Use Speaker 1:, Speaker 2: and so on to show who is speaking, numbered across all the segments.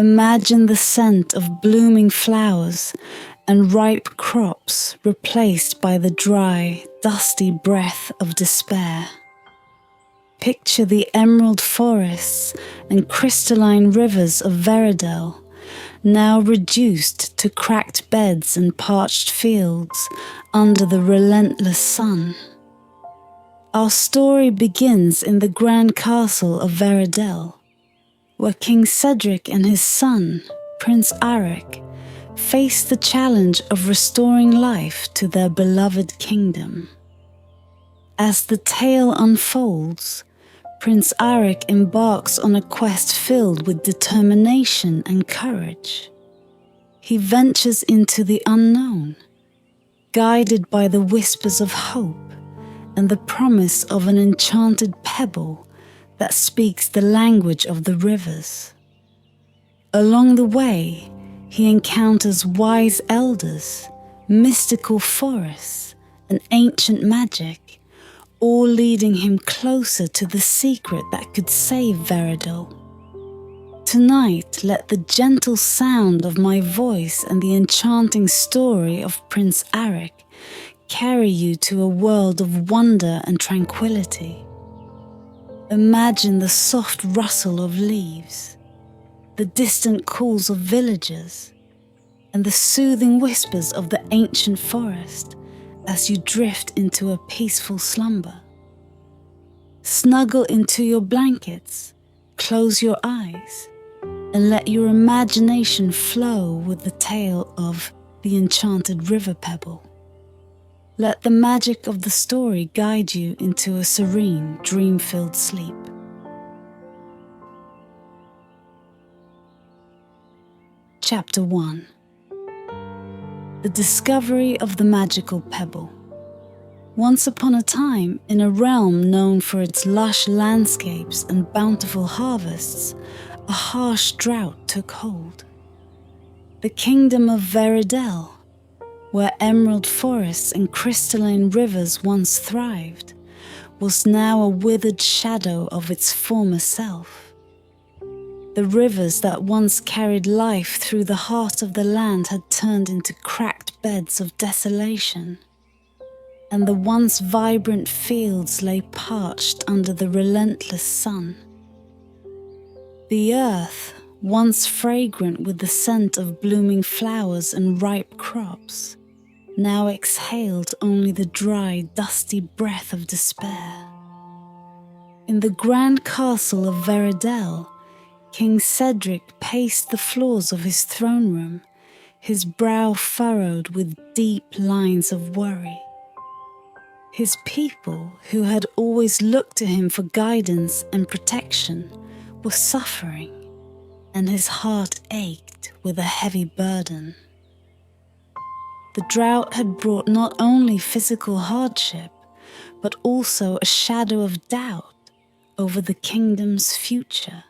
Speaker 1: Imagine the scent of blooming flowers and ripe crops replaced by the dry, dusty breath of despair. Picture the emerald forests and crystalline rivers of Veridel, now reduced to cracked beds and parched fields under the relentless sun. Our story begins in the grand castle of Veridel, where King Cedric and his son, Prince Aric, face the challenge of restoring life to their beloved kingdom. As the tale unfolds, Prince Aric embarks on a quest filled with determination and courage. He ventures into the unknown, guided by the whispers of hope and the promise of an enchanted pebble that speaks the language of the rivers. Along the way, he encounters wise elders, mystical forests, and ancient magic, all leading him closer to the secret that could save Veridel. Tonight, let the gentle sound of my voice and the enchanting story of Prince Aric carry you to a world of wonder and tranquility. Imagine the soft rustle of leaves, the distant calls of villagers, and the soothing whispers of the ancient forest as you drift into a peaceful slumber. Snuggle into your blankets, close your eyes, and let your imagination flow with the tale of the enchanted river pebble. Let the magic of the story guide you into a serene, dream-filled sleep. Chapter 1. The discovery of the magical pebble. Once upon a time, in a realm known for its lush landscapes and bountiful harvests, a harsh drought took hold. The kingdom of Veridel, where emerald forests and crystalline rivers once thrived, was now a withered shadow of its former self. The rivers that once carried life through the heart of the land had turned into cracked beds of desolation, and the once vibrant fields lay parched under the relentless sun. The earth, once fragrant with the scent of blooming flowers and ripe crops, now exhaled only the dry, dusty breath of despair. In the grand castle of Veridel, King Cedric paced the floors of his throne room, his brow furrowed with deep lines of worry. His people, who had always looked to him for guidance and protection, were suffering, and his heart ached with a heavy burden. The drought had brought not only physical hardship, but also a shadow of doubt over the kingdom's future.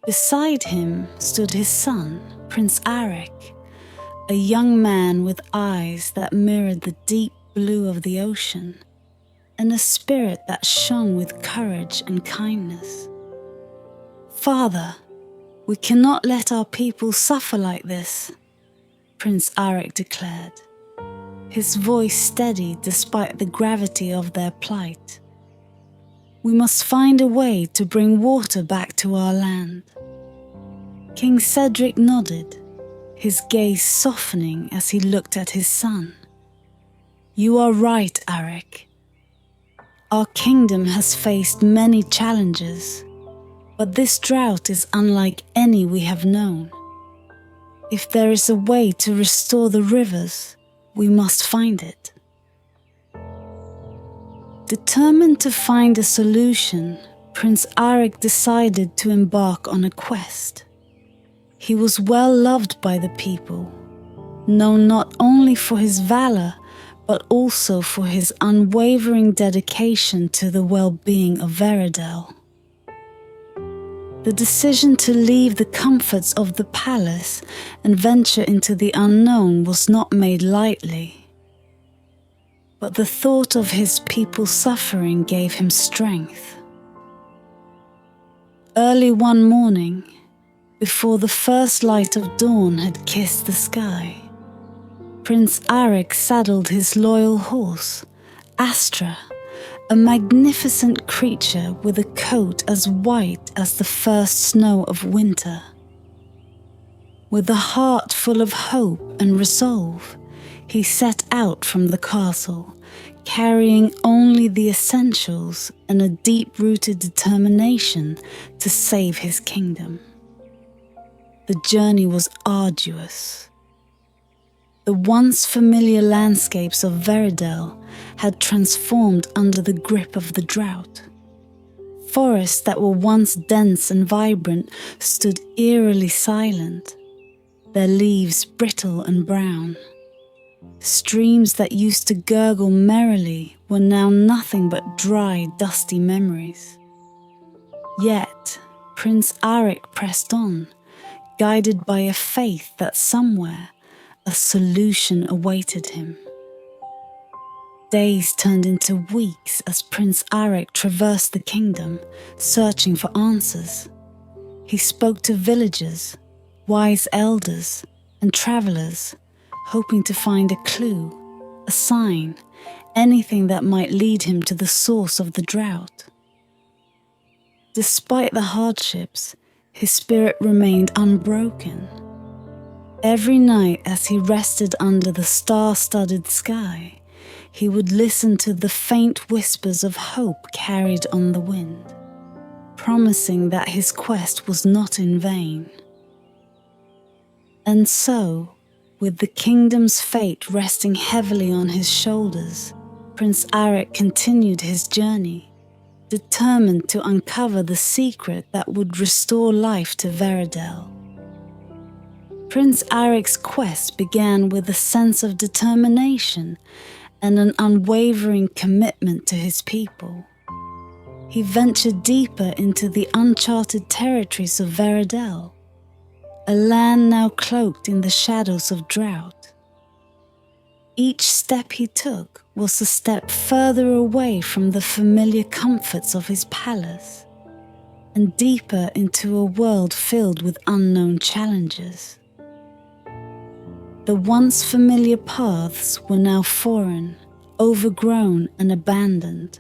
Speaker 1: Beside him stood his son, Prince Aric, a young man with eyes that mirrored the deep blue of the ocean, and a spirit that shone with courage and kindness. "Father, we cannot let our people suffer like this," Prince Aric declared, his voice steady despite the gravity of their plight. "We must find a way to bring water back to our land." King Cedric nodded, his gaze softening as he looked at his son. "You are right, Aric. Our kingdom has faced many challenges, but this drought is unlike any we have known. If there is a way to restore the rivers, we must find it." Determined to find a solution, Prince Aric decided to embark on a quest. He was well loved by the people, known not only for his valor, but also for his unwavering dedication to the well-being of Veridel. The decision to leave the comforts of the palace and venture into the unknown was not made lightly. But the thought of his people's suffering gave him strength. Early one morning, before the first light of dawn had kissed the sky. Prince Arik saddled his loyal horse, Astra, a magnificent creature with a coat as white as the first snow of winter. With a heart full of hope and resolve, he set out from the castle, carrying only the essentials and a deep-rooted determination to save his kingdom. The journey was arduous. The once familiar landscapes of Veridel had transformed under the grip of the drought. Forests that were once dense and vibrant stood eerily silent, their leaves brittle and brown. Streams that used to gurgle merrily were now nothing but dry, dusty memories. Yet, Prince Arik pressed on, guided by a faith that somewhere a solution awaited him. Days turned into weeks as Prince Arik traversed the kingdom, searching for answers. He spoke to villagers, wise elders, and travelers, hoping to find a clue, a sign, anything that might lead him to the source of the drought. Despite the hardships, his spirit remained unbroken. Every night as he rested under the star-studded sky, he would listen to the faint whispers of hope carried on the wind, promising that his quest was not in vain. And so, with the kingdom's fate resting heavily on his shoulders, Prince Arik continued his journey, determined to uncover the secret that would restore life to Veridel. Prince Arik's quest began with a sense of determination and an unwavering commitment to his people. He ventured deeper into the uncharted territories of Veridel, a land now cloaked in the shadows of drought. Each step he took was a step further away from the familiar comforts of his palace, and deeper into a world filled with unknown challenges. The once familiar paths were now foreign, overgrown and abandoned.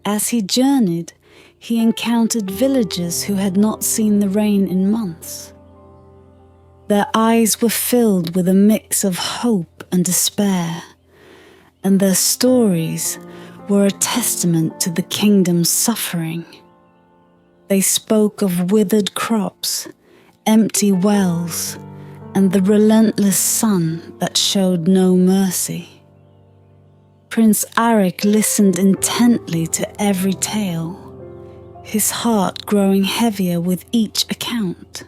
Speaker 1: As he journeyed, he encountered villagers who had not seen the rain in months. Their eyes were filled with a mix of hope and despair, and their stories were a testament to the kingdom's suffering. They spoke of withered crops, empty wells, and the relentless sun that showed no mercy. Prince Arik listened intently to every tale, his heart growing heavier with each account.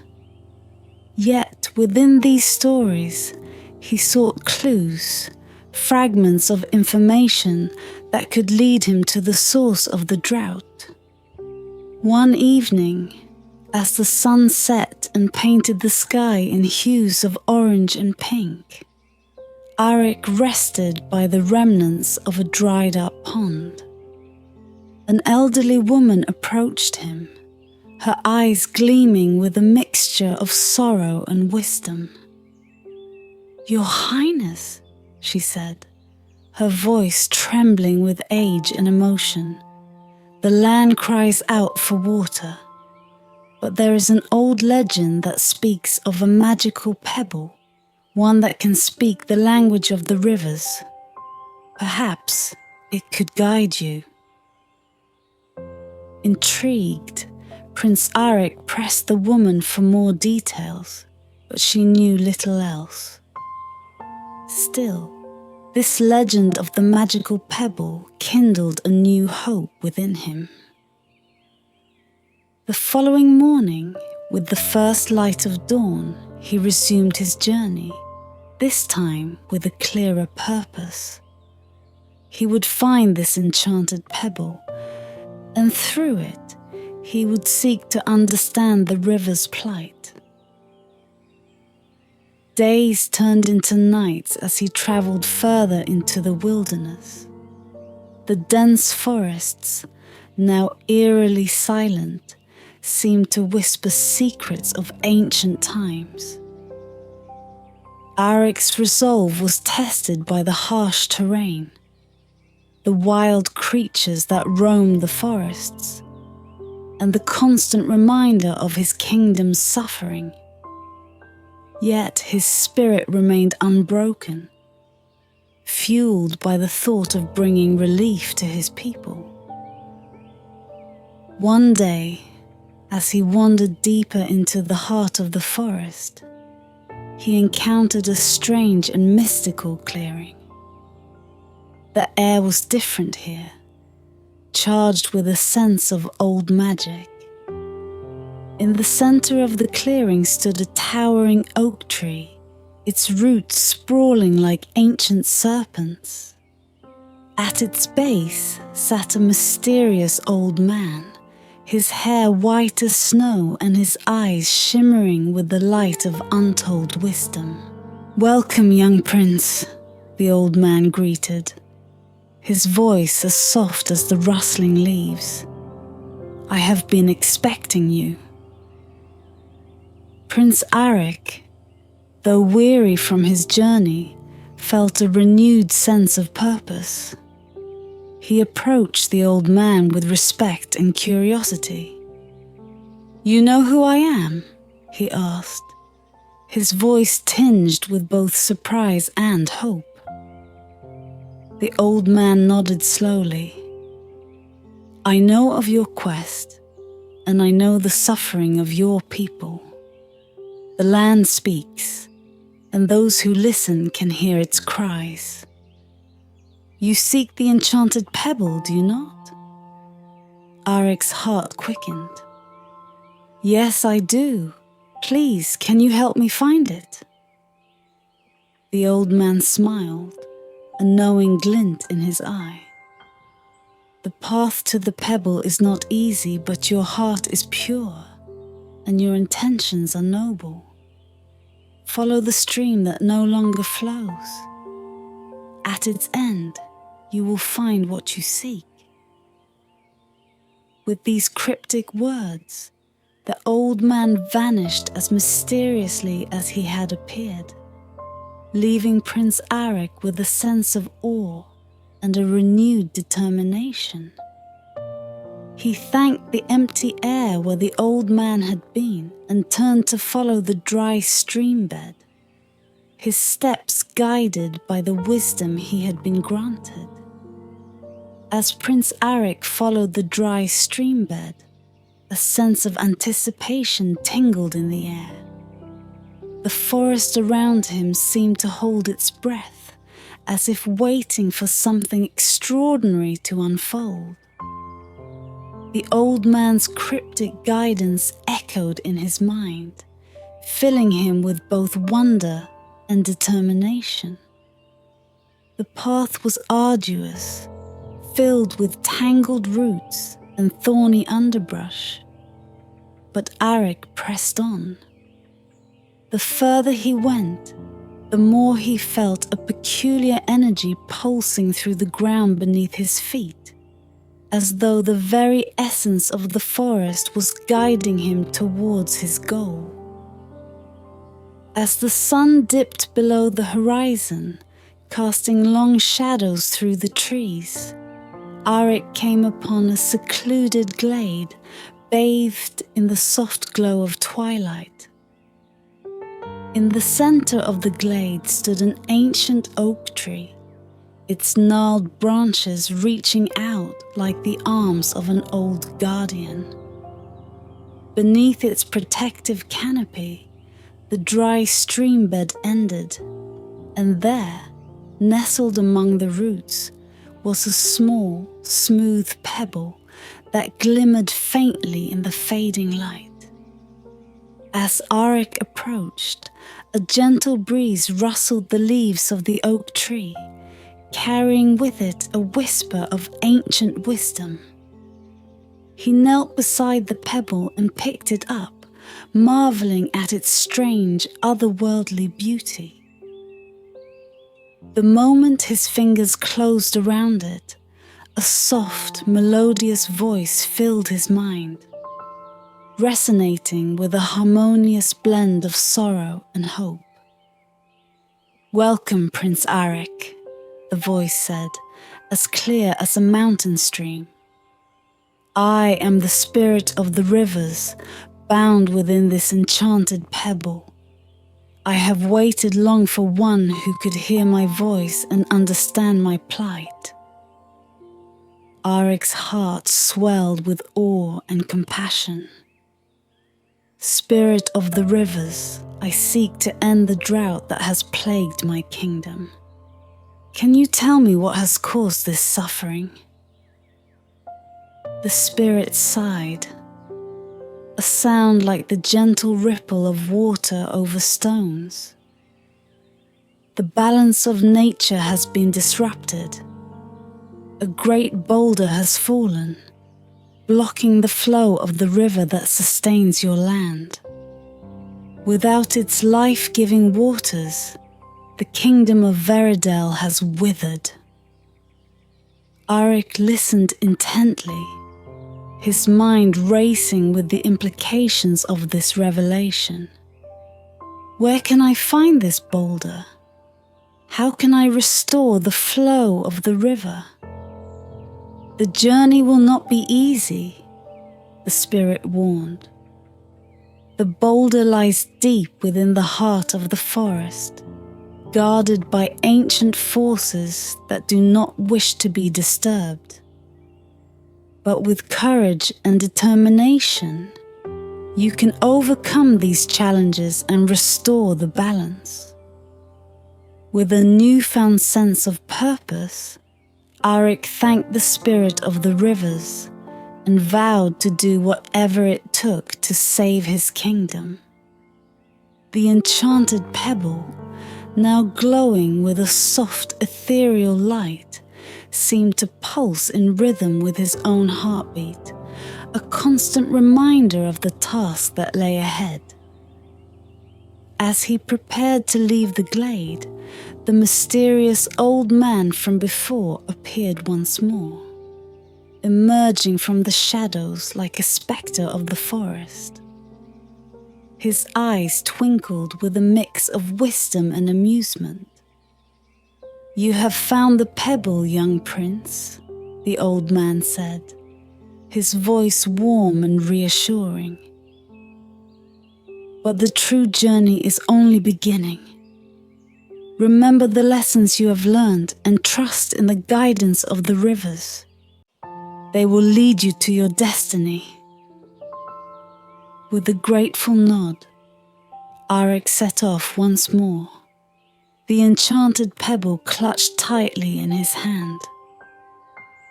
Speaker 1: Yet within these stories, he sought clues, fragments of information that could lead him to the source of the drought. One evening, as the sun set and painted the sky in hues of orange and pink, Arik rested by the remnants of a dried-up pond. An elderly woman approached him, her eyes gleaming with a mixture of sorrow and wisdom. "Your Highness," she said, her voice trembling with age and emotion, "the land cries out for water. But there is an old legend that speaks of a magical pebble, one that can speak the language of the rivers. Perhaps it could guide you." Intrigued, Prince Arik pressed the woman for more details, but she knew little else. Still, this legend of the magical pebble kindled a new hope within him. The following morning, with the first light of dawn, he resumed his journey, this time with a clearer purpose. He would find this enchanted pebble, and through it, he would seek to understand the river's plight. Days turned into nights as he traveled further into the wilderness. The dense forests, now eerily silent, seemed to whisper secrets of ancient times. Aric's resolve was tested by the harsh terrain, the wild creatures that roamed the forests, and the constant reminder of his kingdom's suffering. Yet his spirit remained unbroken, fueled by the thought of bringing relief to his people. One day, as he wandered deeper into the heart of the forest, he encountered a strange and mystical clearing. The air was different here, charged with a sense of old magic. In the center of the clearing stood a towering oak tree, its roots sprawling like ancient serpents. At its base sat a mysterious old man, his hair white as snow and his eyes shimmering with the light of untold wisdom. "Welcome, young prince," the old man greeted, his voice as soft as the rustling leaves. "I have been expecting you." Prince Aric, though weary from his journey, felt a renewed sense of purpose. He approached the old man with respect and curiosity. "You know who I am?" he asked, his voice tinged with both surprise and hope. The old man nodded slowly. "I know of your quest, and I know the suffering of your people. The land speaks, and those who listen can hear its cries. You seek the enchanted pebble, do you not?" Aric's heart quickened. "Yes, I do. Please, can you help me find it?" The old man smiled, a knowing glint in his eye. "The path to the pebble is not easy, but your heart is pure, and your intentions are noble. Follow the stream that no longer flows. At its end, you will find what you seek." With these cryptic words, the old man vanished as mysteriously as he had appeared, leaving Prince Aric with a sense of awe and a renewed determination. He thanked the empty air where the old man had been and turned to follow the dry stream bed, his steps guided by the wisdom he had been granted. As Prince Aric followed the dry stream bed, a sense of anticipation tingled in the air. The forest around him seemed to hold its breath, as if waiting for something extraordinary to unfold. The old man's cryptic guidance echoed in his mind, filling him with both wonder and determination. The path was arduous, filled with tangled roots and thorny underbrush, but Aric pressed on. The further he went, the more he felt a peculiar energy pulsing through the ground beneath his feet, as though the very essence of the forest was guiding him towards his goal. As the sun dipped below the horizon, casting long shadows through the trees, Aric came upon a secluded glade bathed in the soft glow of twilight. In the center of the glade stood an ancient oak tree, its gnarled branches reaching out like the arms of an old guardian. Beneath its protective canopy, the dry stream bed ended, and there, nestled among the roots, was a small, smooth pebble that glimmered faintly in the fading light. As Aric approached, a gentle breeze rustled the leaves of the oak tree, carrying with it a whisper of ancient wisdom. He knelt beside the pebble and picked it up, marveling at its strange, otherworldly beauty. The moment his fingers closed around it, a soft, melodious voice filled his mind. resonating with a harmonious blend of sorrow and hope. "Welcome, Prince Arik," the voice said, as clear as a mountain stream. "I am the spirit of the rivers, bound within this enchanted pebble. I have waited long for one who could hear my voice and understand my plight." Arik's heart swelled with awe and compassion. "Spirit of the rivers, I seek to end the drought that has plagued my kingdom. Can you tell me what has caused this suffering?" The spirit sighed, a sound like the gentle ripple of water over stones. "The balance of nature has been disrupted. A great boulder has fallen, blocking the flow of the river that sustains your land. Without its life-giving waters, the kingdom of Veridel has withered." Arik listened intently, his mind racing with the implications of this revelation. "Where can I find this boulder? How can I restore the flow of the river?" "The journey will not be easy," the spirit warned. "The boulder lies deep within the heart of the forest, guarded by ancient forces that do not wish to be disturbed. But with courage and determination, you can overcome these challenges and restore the balance." With a newfound sense of purpose, Arik thanked the spirit of the rivers and vowed to do whatever it took to save his kingdom. The enchanted pebble, now glowing with a soft ethereal light, seemed to pulse in rhythm with his own heartbeat, a constant reminder of the task that lay ahead. As he prepared to leave the glade, the mysterious old man from before appeared once more, emerging from the shadows like a spectre of the forest. His eyes twinkled with a mix of wisdom and amusement. "You have found the pebble, young prince," the old man said, his voice warm and reassuring. "But the true journey is only beginning. Remember the lessons you have learned and trust in the guidance of the rivers. They will lead you to your destiny." With a grateful nod, Arik set off once more, the enchanted pebble clutched tightly in his hand.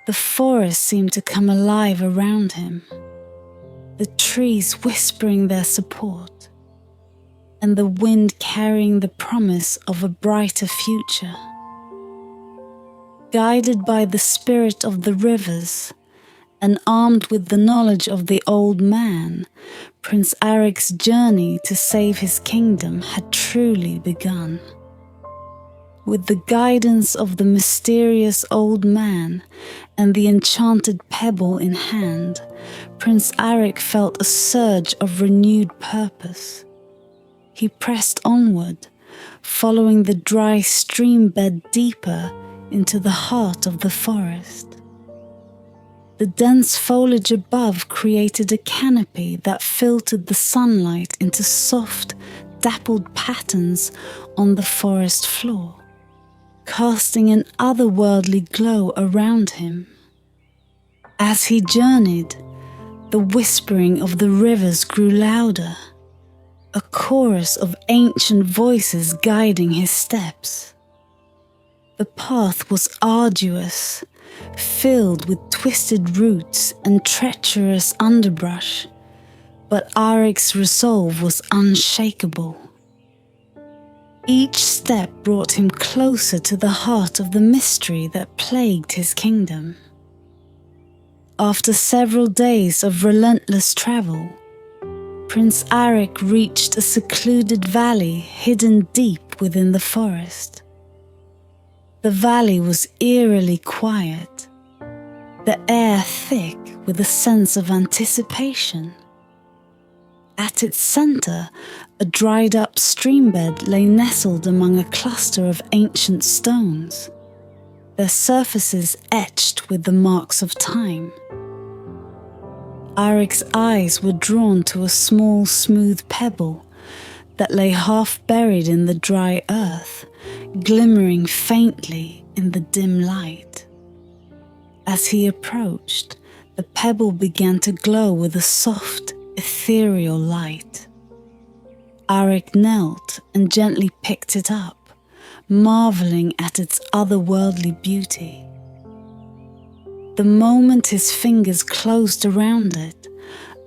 Speaker 1: The forest seemed to come alive around him, the trees whispering their support, and the wind carrying the promise of a brighter future. Guided by the spirit of the rivers, and armed with the knowledge of the old man, Prince Arik's journey to save his kingdom had truly begun. With the guidance of the mysterious old man and the enchanted pebble in hand, Prince Arik felt a surge of renewed purpose. He pressed onward, following the dry stream bed deeper into the heart of the forest. The dense foliage above created a canopy that filtered the sunlight into soft, dappled patterns on the forest floor, casting an otherworldly glow around him. As he journeyed, the whispering of the rivers grew louder, a chorus of ancient voices guiding his steps. The path was arduous, filled with twisted roots and treacherous underbrush, but Arik's resolve was unshakable. Each step brought him closer to the heart of the mystery that plagued his kingdom. After several days of relentless travel, Prince Arik reached a secluded valley hidden deep within the forest. The valley was eerily quiet, the air thick with a sense of anticipation. At its center, a dried-up streambed lay nestled among a cluster of ancient stones, their surfaces etched with the marks of time. Arik's eyes were drawn to a small, smooth pebble that lay half buried in the dry earth, glimmering faintly in the dim light. As he approached, the pebble began to glow with a soft, ethereal light. Arik knelt and gently picked it up, marveling at its otherworldly beauty. The moment his fingers closed around it,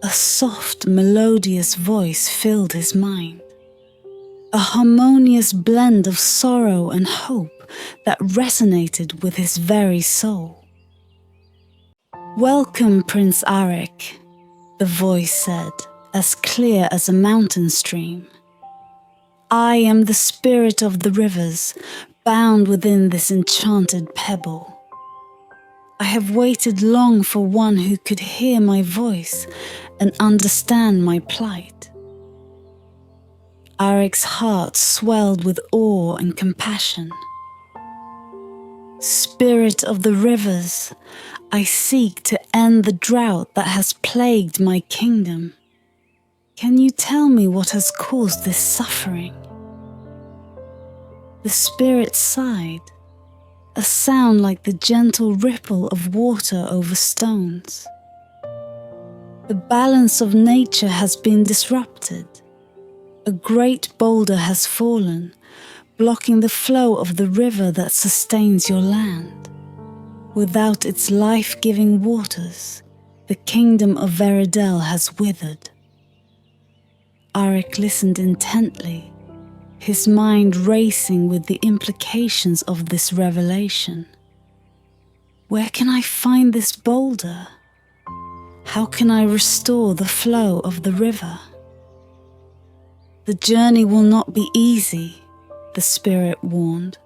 Speaker 1: a soft, melodious voice filled his mind. A harmonious blend of sorrow and hope that resonated with his very soul. "Welcome, Prince Arik," the voice said, as clear as a mountain stream. "I am the spirit of the rivers, bound within this enchanted pebble. I have waited long for one who could hear my voice and understand my plight." Arik's heart swelled with awe and compassion. "Spirit of the rivers, I seek to end the drought that has plagued my kingdom. Can you tell me what has caused this suffering?" The spirit sighed, a sound like the gentle ripple of water over stones. "The balance of nature has been disrupted. A great boulder has fallen, blocking the flow of the river that sustains your land. Without its life-giving waters, the kingdom of Veridel has withered." Arik listened intently, his mind racing with the implications of this revelation. Where can I find this boulder? How can I restore the flow of the river? The journey will not be easy, the spirit warned.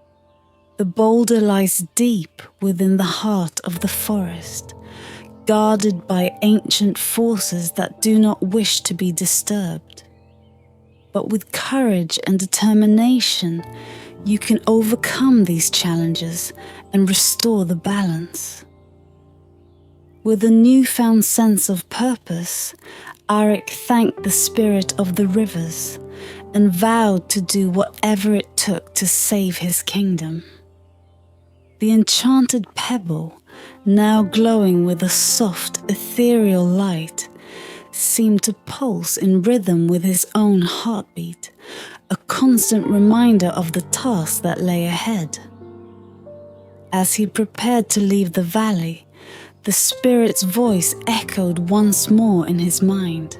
Speaker 1: The boulder lies deep within the heart of the forest, guarded by ancient forces that do not wish to be disturbed. But with courage and determination, you can overcome these challenges and restore the balance. With a newfound sense of purpose, Arik thanked the spirit of the rivers and vowed to do whatever it took to save his kingdom. The enchanted pebble, now glowing with a soft, ethereal light, seemed to pulse in rhythm with his own heartbeat, a constant reminder of the task that lay ahead. As he prepared to leave the valley, the spirit's voice echoed once more in his mind.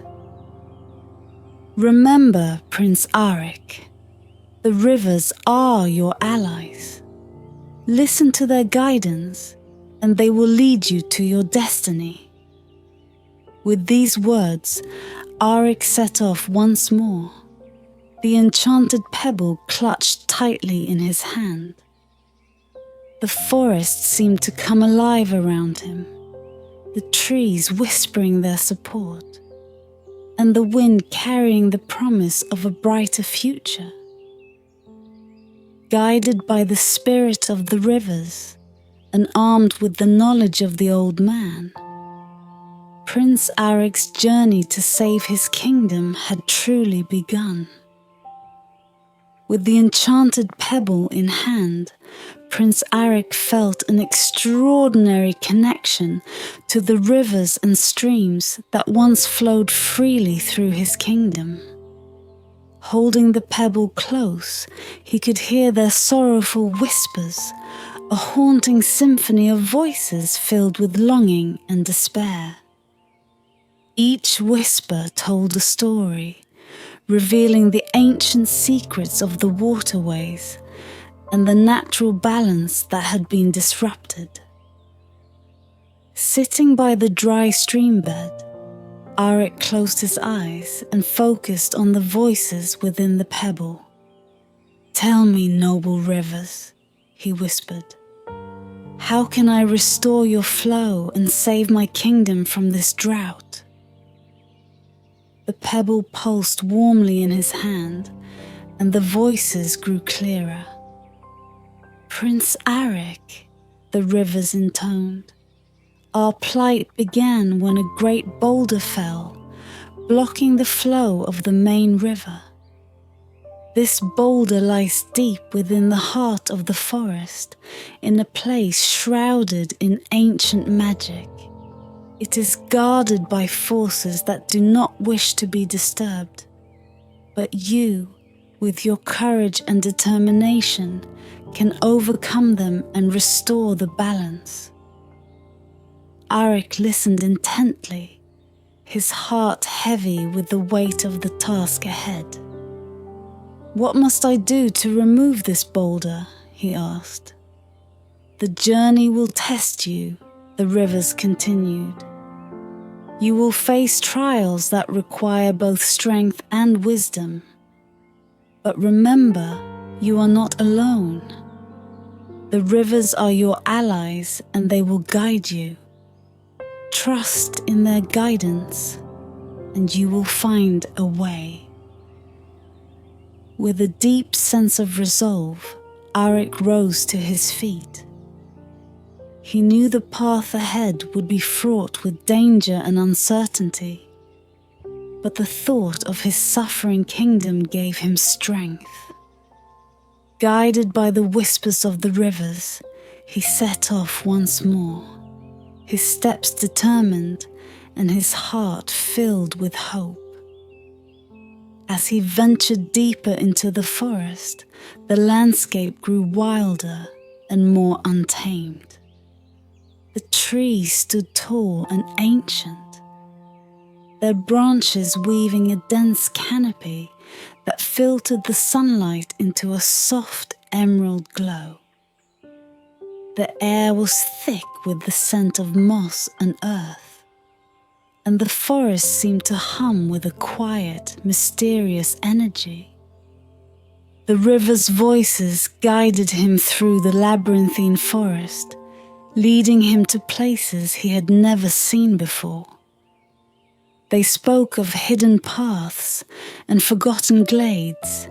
Speaker 1: "Remember, Prince Arik, the rivers are your allies. Listen to their guidance, and they will lead you to your destiny." With these words, Arik set off once more, the enchanted pebble clutched tightly in his hand. The forest seemed to come alive around him, the trees whispering their support, and the wind carrying the promise of a brighter future. Guided by the spirit of the rivers, and armed with the knowledge of the old man, Prince Arik's journey to save his kingdom had truly begun. With the enchanted pebble in hand, Prince Arik felt an extraordinary connection to the rivers and streams that once flowed freely through his kingdom. Holding the pebble close, he could hear their sorrowful whispers, a haunting symphony of voices filled with longing and despair. Each whisper told a story, revealing the ancient secrets of the waterways and the natural balance that had been disrupted. Sitting by the dry stream bed, Arik closed his eyes and focused on the voices within the pebble. "Tell me, noble rivers," he whispered. "How can I restore your flow and save my kingdom from this drought?" The pebble pulsed warmly in his hand, and the voices grew clearer. "Prince Arik," the rivers intoned, "our plight began when a great boulder fell, blocking the flow of the main river. This boulder lies deep within the heart of the forest, in a place shrouded in ancient magic. It is guarded by forces that do not wish to be disturbed. But you, with your courage and determination, can overcome them and restore the balance." Arik listened intently, his heart heavy with the weight of the task ahead. "What must I do to remove this boulder?" he asked. "The journey will test you," the rivers continued. "You will face trials that require both strength and wisdom. But remember, you are not alone. The rivers are your allies and they will guide you. Trust in their guidance and you will find a way." With a deep sense of resolve, Arik rose to his feet. He knew the path ahead would be fraught with danger and uncertainty, but the thought of his suffering kingdom gave him strength. Guided by the whispers of the rivers, he set off once more, his steps determined and his heart filled with hope. As he ventured deeper into the forest, the landscape grew wilder and more untamed. The trees stood tall and ancient, their branches weaving a dense canopy that filtered the sunlight into a soft emerald glow. The air was thick with the scent of moss and earth, and the forest seemed to hum with a quiet, mysterious energy. The river's voices guided him through the labyrinthine forest, leading him to places he had never seen before. They spoke of hidden paths and forgotten glades,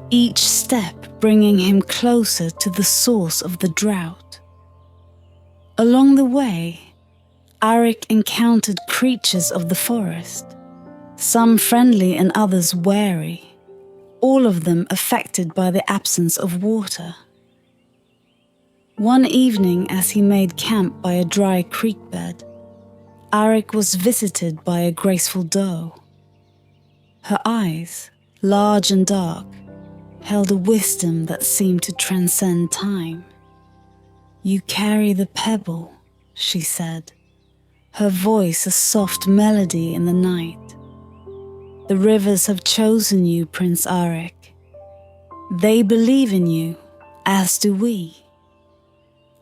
Speaker 1: each step bringing him closer to the source of the drought. Along the way, Arik encountered creatures of the forest, some friendly and others wary, all of them affected by the absence of water. One evening, as he made camp by a dry creek bed, Arik was visited by a graceful doe. Her eyes, large and dark, held a wisdom that seemed to transcend time. "You carry the pebble," she said, her voice a soft melody in the night. "The rivers have chosen you, Prince Arik. They believe in you, as do we."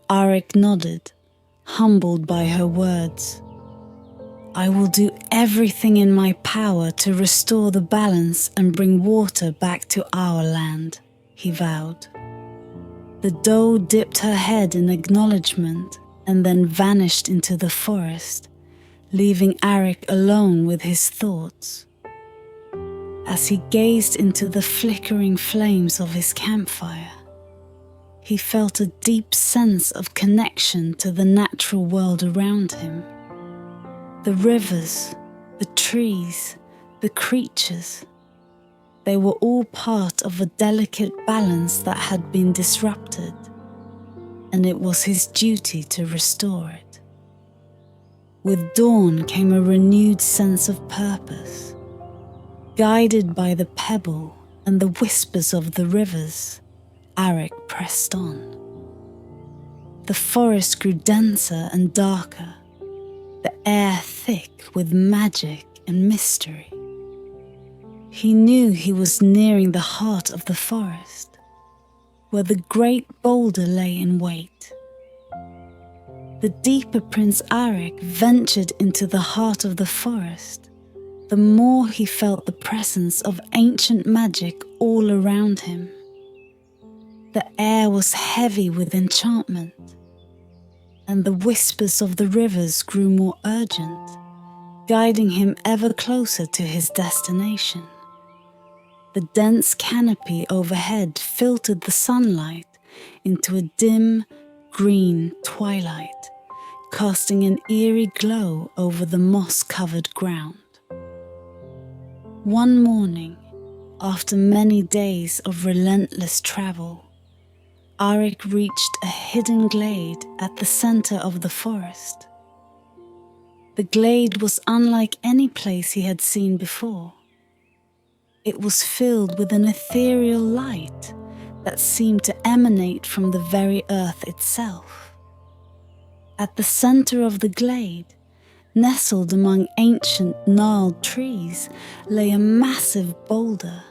Speaker 1: Arik nodded, humbled by her words. "I will do everything in my power to restore the balance and bring water back to our land," he vowed. The doe dipped her head in acknowledgement and then vanished into the forest, leaving Arik alone with his thoughts. As he gazed into the flickering flames of his campfire, he felt a deep sense of connection to the natural world around him. The rivers, the trees, the creatures, they were all part of a delicate balance that had been disrupted, and it was his duty to restore it. With dawn came a renewed sense of purpose. Guided by the pebble and the whispers of the rivers, Arik pressed on. The forest grew denser and darker, the air thick with magic and mystery. He knew he was nearing the heart of the forest, where the great boulder lay in wait. The deeper Prince Arik ventured into the heart of the forest, the more he felt the presence of ancient magic all around him. The air was heavy with enchantment, and the whispers of the rivers grew more urgent, guiding him ever closer to his destination. The dense canopy overhead filtered the sunlight into a dim, green twilight, casting an eerie glow over the moss-covered ground. One morning, after many days of relentless travel, Arik reached a hidden glade at the center of the forest. The glade was unlike any place he had seen before. It was filled with an ethereal light that seemed to emanate from the very earth itself. At the center of the glade, nestled among ancient gnarled trees, lay a massive boulder,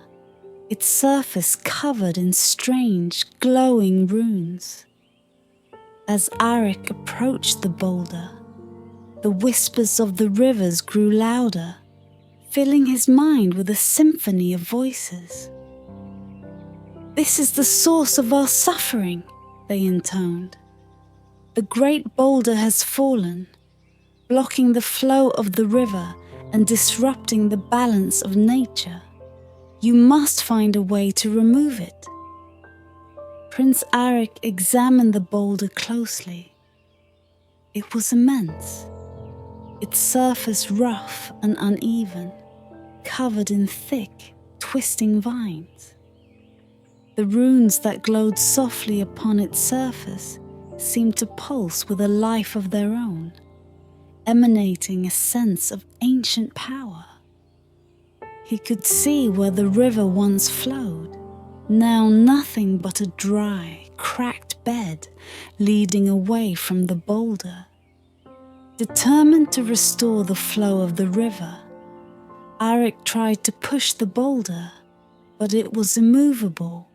Speaker 1: its surface covered in strange, glowing runes. As Arik approached the boulder, the whispers of the rivers grew louder, filling his mind with a symphony of voices. "This is the source of our suffering," they intoned. "The great boulder has fallen, blocking the flow of the river and disrupting the balance of nature. You must find a way to remove it." Prince Arik examined the boulder closely. It was immense, its surface rough and uneven, covered in thick, twisting vines. The runes that glowed softly upon its surface seemed to pulse with a life of their own, emanating a sense of ancient power. He could see where the river once flowed, now nothing but a dry, cracked bed leading away from the boulder. Determined to restore the flow of the river, Arik tried to push the boulder, but it was immovable,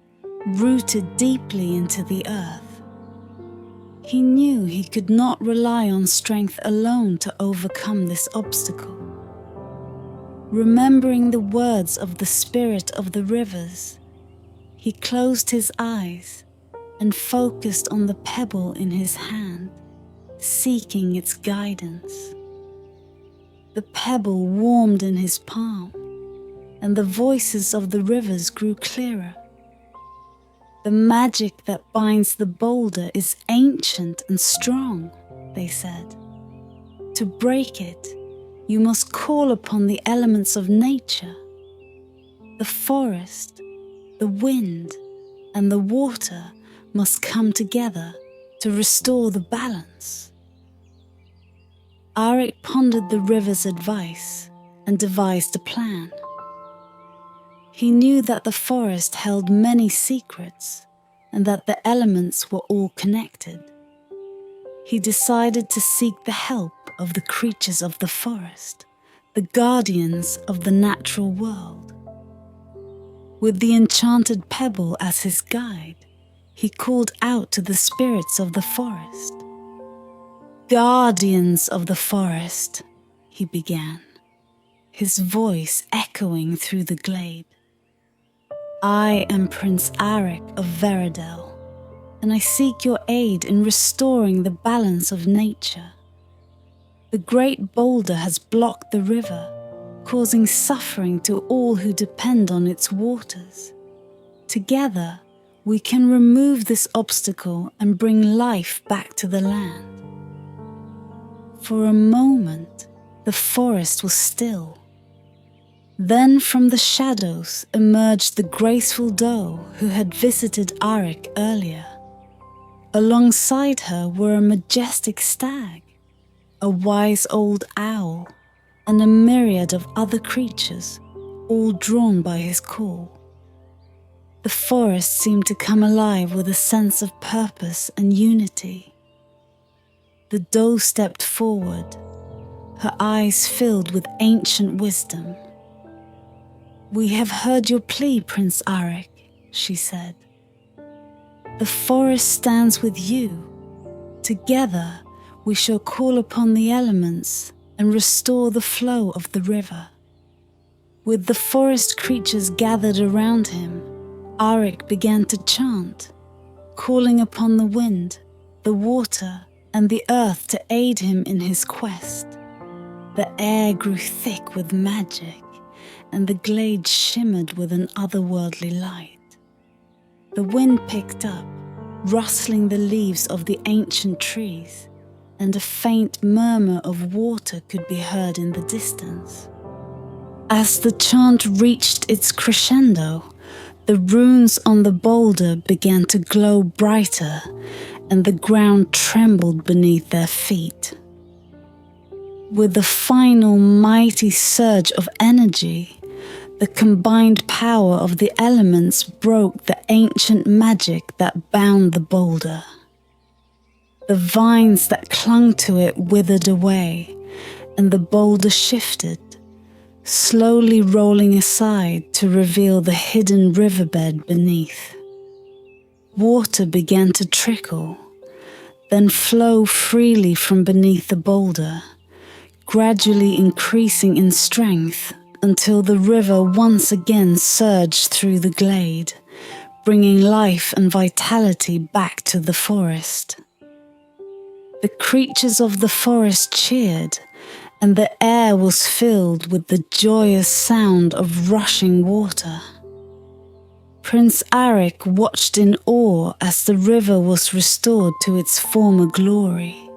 Speaker 1: rooted deeply into the earth. He knew he could not rely on strength alone to overcome this obstacle. Remembering the words of the spirit of the rivers, he closed his eyes and focused on the pebble in his hand, seeking its guidance. The pebble warmed in his palm, and the voices of the rivers grew clearer. "The magic that binds the boulder is ancient and strong," they said. "To break it, you must call upon the elements of nature. The forest, the wind, and the water must come together to restore the balance." Arik pondered the river's advice and devised a plan. He knew that the forest held many secrets and that the elements were all connected. He decided to seek the help of the creatures of the forest, the guardians of the natural world. With the enchanted pebble as his guide, he called out to the spirits of the forest. "Guardians of the forest," he began, his voice echoing through the glade. "I am Prince Arik of Veridel, and I seek your aid in restoring the balance of nature. The great boulder has blocked the river, causing suffering to all who depend on its waters. Together, we can remove this obstacle and bring life back to the land." For a moment, the forest was still. Then from the shadows emerged the graceful doe who had visited Arik earlier. Alongside her were a majestic stag, a wise old owl, and a myriad of other creatures, all drawn by his call. The forest seemed to come alive with a sense of purpose and unity. The doe stepped forward, her eyes filled with ancient wisdom. "We have heard your plea, Prince Arik," she said. "The forest stands with you. Together, we shall call upon the elements and restore the flow of the river." With the forest creatures gathered around him, Arik began to chant, calling upon the wind, the water, and the earth to aid him in his quest. The air grew thick with magic, and the glade shimmered with an otherworldly light. The wind picked up, rustling the leaves of the ancient trees, and a faint murmur of water could be heard in the distance. As the chant reached its crescendo, the runes on the boulder began to glow brighter, and the ground trembled beneath their feet. With the final mighty surge of energy, the combined power of the elements broke the ancient magic that bound the boulder. The vines that clung to it withered away, and the boulder shifted, slowly rolling aside to reveal the hidden riverbed beneath. Water began to trickle, then flow freely from beneath the boulder, gradually increasing in strength until the river once again surged through the glade, bringing life and vitality back to the forest. The creatures of the forest cheered, and the air was filled with the joyous sound of rushing water. Prince Arik watched in awe as the river was restored to its former glory.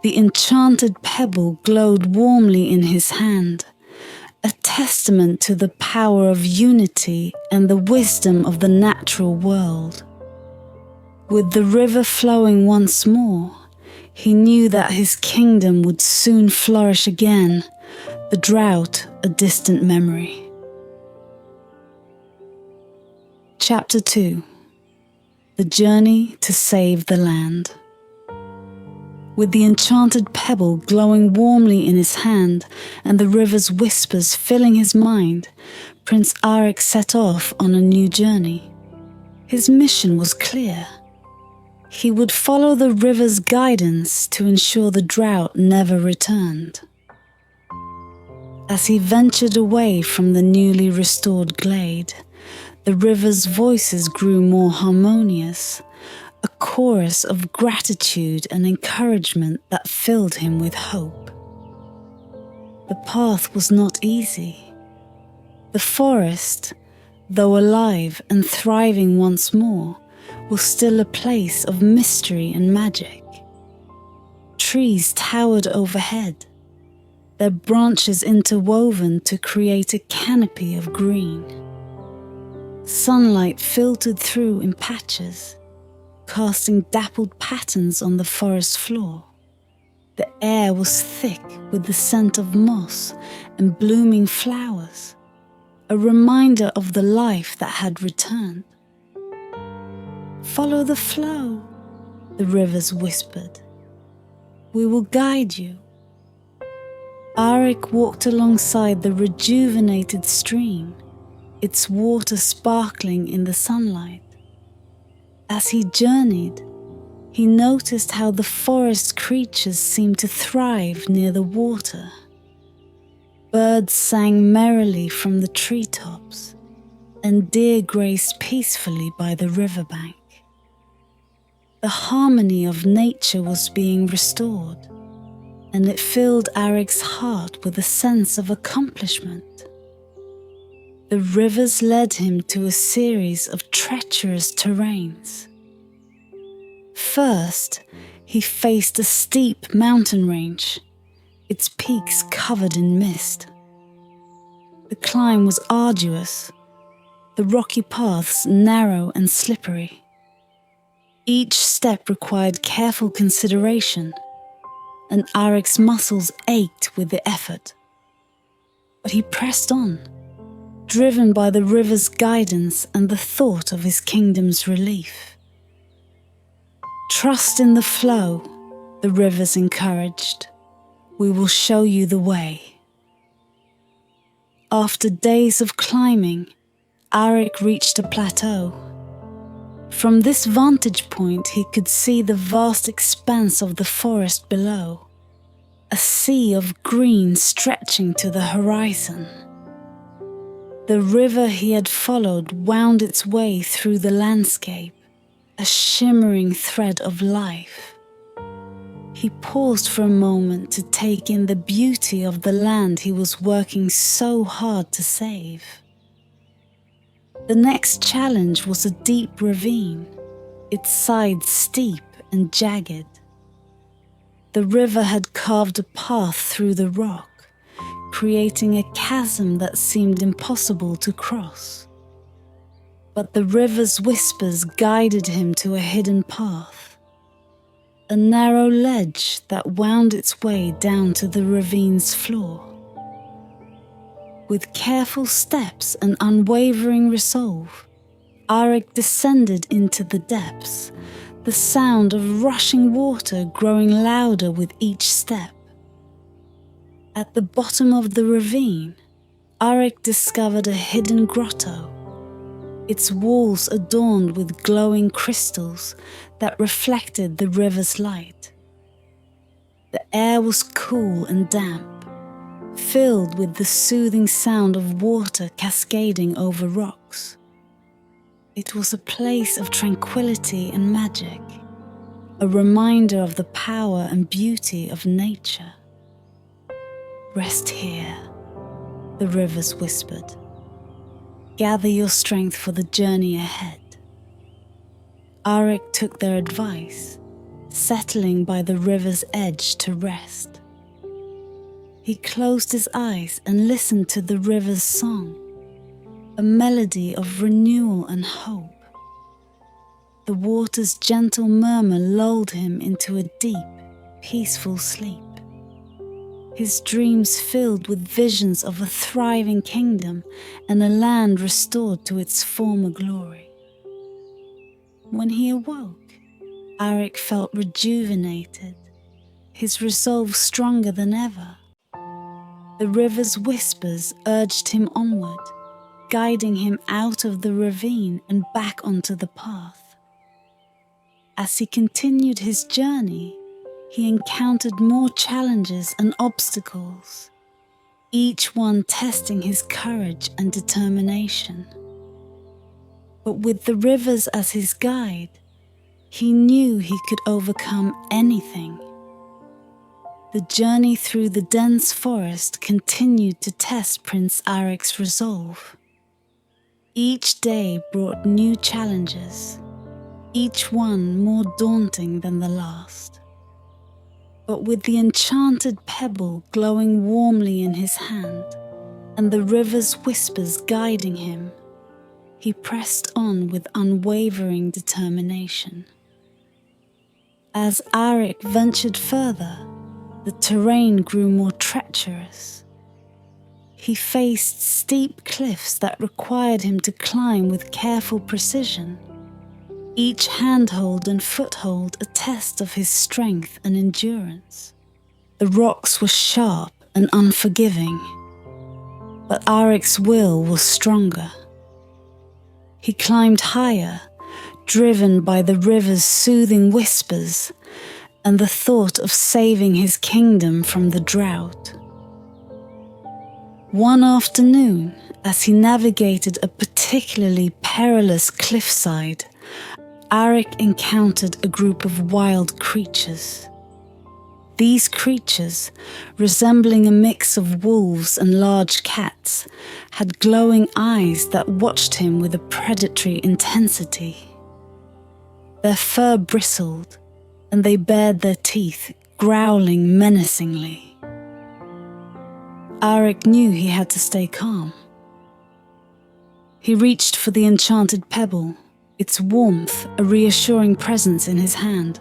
Speaker 1: The enchanted pebble glowed warmly in his hand, a testament to the power of unity and the wisdom of the natural world. With the river flowing once more, he knew that his kingdom would soon flourish again, the drought a distant memory. Chapter 2. The Journey to Save the Land. With the enchanted pebble glowing warmly in his hand and the river's whispers filling his mind, Prince Arik set off on a new journey. His mission was clear. He would follow the river's guidance to ensure the drought never returned. As he ventured away from the newly restored glade, the river's voices grew more harmonious, a chorus of gratitude and encouragement that filled him with hope. The path was not easy. The forest, though alive and thriving once more, was still a place of mystery and magic. Trees towered overhead, their branches interwoven to create a canopy of green. Sunlight filtered through in patches, casting dappled patterns on the forest floor. The air was thick with the scent of moss and blooming flowers, a reminder of the life that had returned. "Follow the flow," the rivers whispered. "We will guide you." Arik walked alongside the rejuvenated stream, its water sparkling in the sunlight. As he journeyed, he noticed how the forest creatures seemed to thrive near the water. Birds sang merrily from the treetops, and deer grazed peacefully by the riverbank. The harmony of nature was being restored, and it filled Arik's heart with a sense of accomplishment. The rivers led him to a series of treacherous terrains. First, he faced a steep mountain range, its peaks covered in mist. The climb was arduous, the rocky paths narrow and slippery. Each step required careful consideration, and Arik's muscles ached with the effort. But he pressed on, driven by the river's guidance and the thought of his kingdom's relief. "Trust in the flow," the rivers encouraged. "We will show you the way." After days of climbing, Arik reached a plateau. From this vantage point, he could see the vast expanse of the forest below, a sea of green stretching to the horizon. The river he had followed wound its way through the landscape, a shimmering thread of life. He paused for a moment to take in the beauty of the land he was working so hard to save. The next challenge was a deep ravine, its sides steep and jagged. The river had carved a path through the rock, creating a chasm that seemed impossible to cross. But the river's whispers guided him to a hidden path, a narrow ledge that wound its way down to the ravine's floor. With careful steps and unwavering resolve, Arik descended into the depths, the sound of rushing water growing louder with each step. At the bottom of the ravine, Arik discovered a hidden grotto, its walls adorned with glowing crystals that reflected the river's light. The air was cool and damp, filled with the soothing sound of water cascading over rocks. It was a place of tranquility and magic, a reminder of the power and beauty of nature. "Rest here," the rivers whispered. "Gather your strength for the journey ahead." Arik took their advice, settling by the river's edge to rest. He closed his eyes and listened to the river's song, a melody of renewal and hope. The water's gentle murmur lulled him into a deep, peaceful sleep. His dreams filled with visions of a thriving kingdom and a land restored to its former glory. When he awoke, Arik felt rejuvenated, his resolve stronger than ever. The river's whispers urged him onward, guiding him out of the ravine and back onto the path. As he continued his journey, he encountered more challenges and obstacles, each one testing his courage and determination. But with the rivers as his guide, he knew he could overcome anything. The journey through the dense forest continued to test Prince Arik's resolve. Each day brought new challenges, each one more daunting than the last. But with the enchanted pebble glowing warmly in his hand and the river's whispers guiding him, he pressed on with unwavering determination. As Arik ventured further, the terrain grew more treacherous. He faced steep cliffs that required him to climb with careful precision, each handhold and foothold a test of his strength and endurance. The rocks were sharp and unforgiving, but Arik's will was stronger. He climbed higher, driven by the river's soothing whispers and the thought of saving his kingdom from the drought. One afternoon, as he navigated a particularly perilous cliffside, Arik encountered a group of wild creatures. These creatures, resembling a mix of wolves and large cats, had glowing eyes that watched him with a predatory intensity. Their fur bristled, and they bared their teeth, growling menacingly. Arik knew he had to stay calm. He reached for the enchanted pebble, its warmth a reassuring presence in his hand.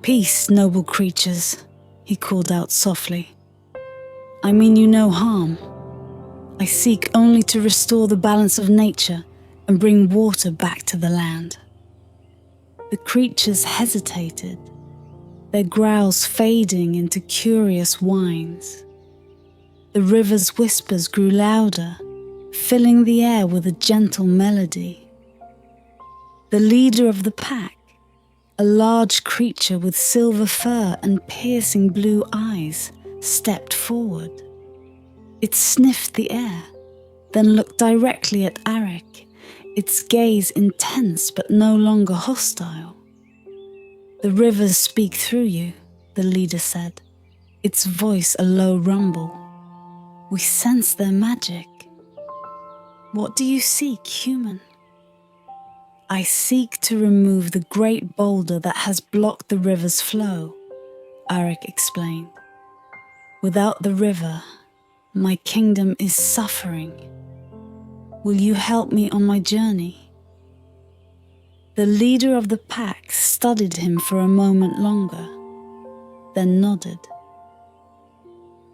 Speaker 1: "Peace, noble creatures," he called out softly. "I mean you no harm. I seek only to restore the balance of nature and bring water back to the land." The creatures hesitated, their growls fading into curious whines. The river's whispers grew louder, filling the air with a gentle melody. The leader of the pack, a large creature with silver fur and piercing blue eyes, stepped forward. It sniffed the air, then looked directly at Arik, its gaze intense but no longer hostile. "The rivers speak through you," the leader said, its voice a low rumble. We sense their magic. What do you seek, human? I seek to remove the great boulder that has blocked the river's flow, Arik explained. Without the river, my kingdom is suffering. Will you help me on my journey? The leader of the pack studied him for a moment longer, then nodded.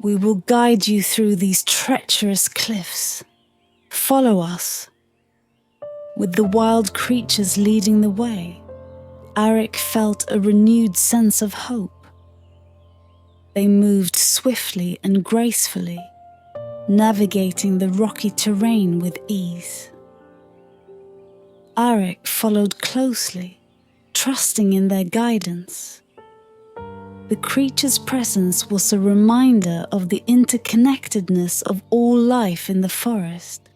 Speaker 1: We will guide you through these treacherous cliffs. Follow us. With the wild creatures leading the way, Arik felt a renewed sense of hope. They moved swiftly and gracefully, navigating the rocky terrain with ease. Arik followed closely, trusting in their guidance. The creature's presence was a reminder of the interconnectedness of all life in the forest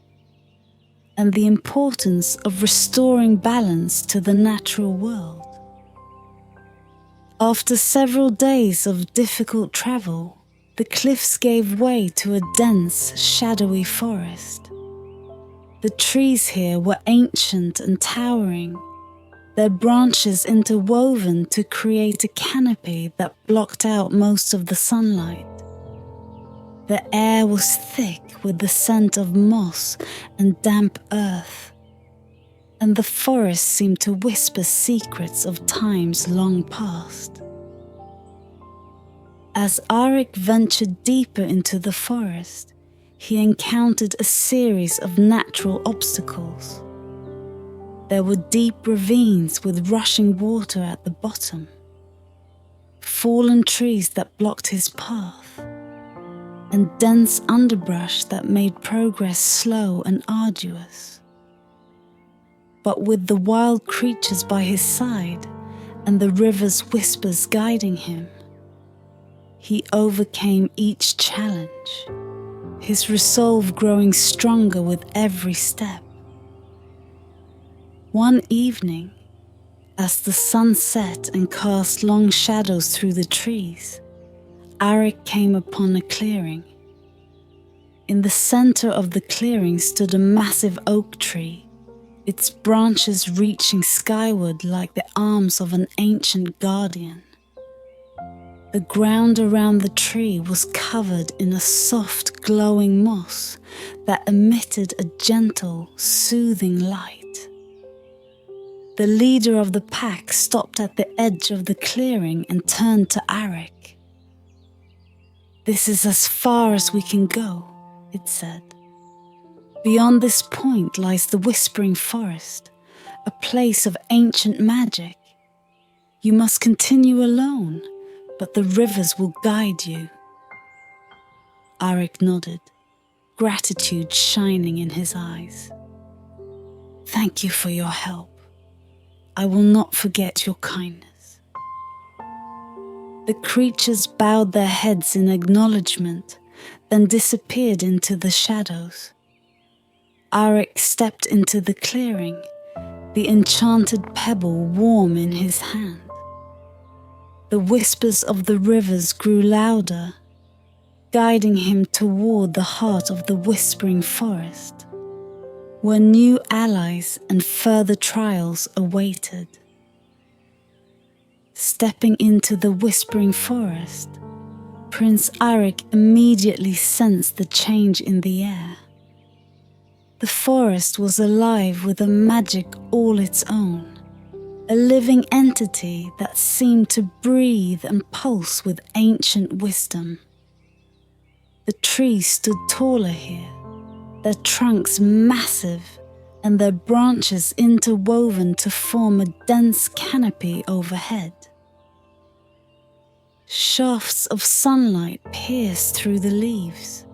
Speaker 1: and the importance of restoring balance to the natural world. After several days of difficult travel, the cliffs gave way to a dense, shadowy forest. The trees here were ancient and towering, their branches interwoven to create a canopy that blocked out most of the sunlight. The air was thick with the scent of moss and damp earth, and the forest seemed to whisper secrets of times long past. As Arik ventured deeper into the forest, he encountered a series of natural obstacles. There were deep ravines with rushing water at the bottom, fallen trees that blocked his path, and dense underbrush that made progress slow and arduous. But with the wild creatures by his side and the river's whispers guiding him, he overcame each challenge, his resolve growing stronger with every step. One evening, as the sun set and cast long shadows through the trees, Arik came upon a clearing. In the center of the clearing stood a massive oak tree, its branches reaching skyward like the arms of an ancient guardian. The ground around the tree was covered in a soft, glowing moss that emitted a gentle, soothing light. The leader of the pack stopped at the edge of the clearing and turned to Arik. "This is as far as we can go," it said. "Beyond this point lies the Whispering Forest, a place of ancient magic. You must continue alone, but the rivers will guide you." Arik nodded, gratitude shining in his eyes. "Thank you for your help. I will not forget your kindness." The creatures bowed their heads in acknowledgement, then disappeared into the shadows. Arik stepped into the clearing, the enchanted pebble warm in his hand. The whispers of the rivers grew louder, guiding him toward the heart of the Whispering Forest, where new allies and further trials awaited. Stepping into the Whispering Forest, Prince Arik immediately sensed the change in the air. The forest was alive with a magic all its own, a living entity that seemed to breathe and pulse with ancient wisdom. The trees stood taller here, their trunks massive and their branches interwoven to form a dense canopy overhead. Shafts of sunlight pierced through the leaves,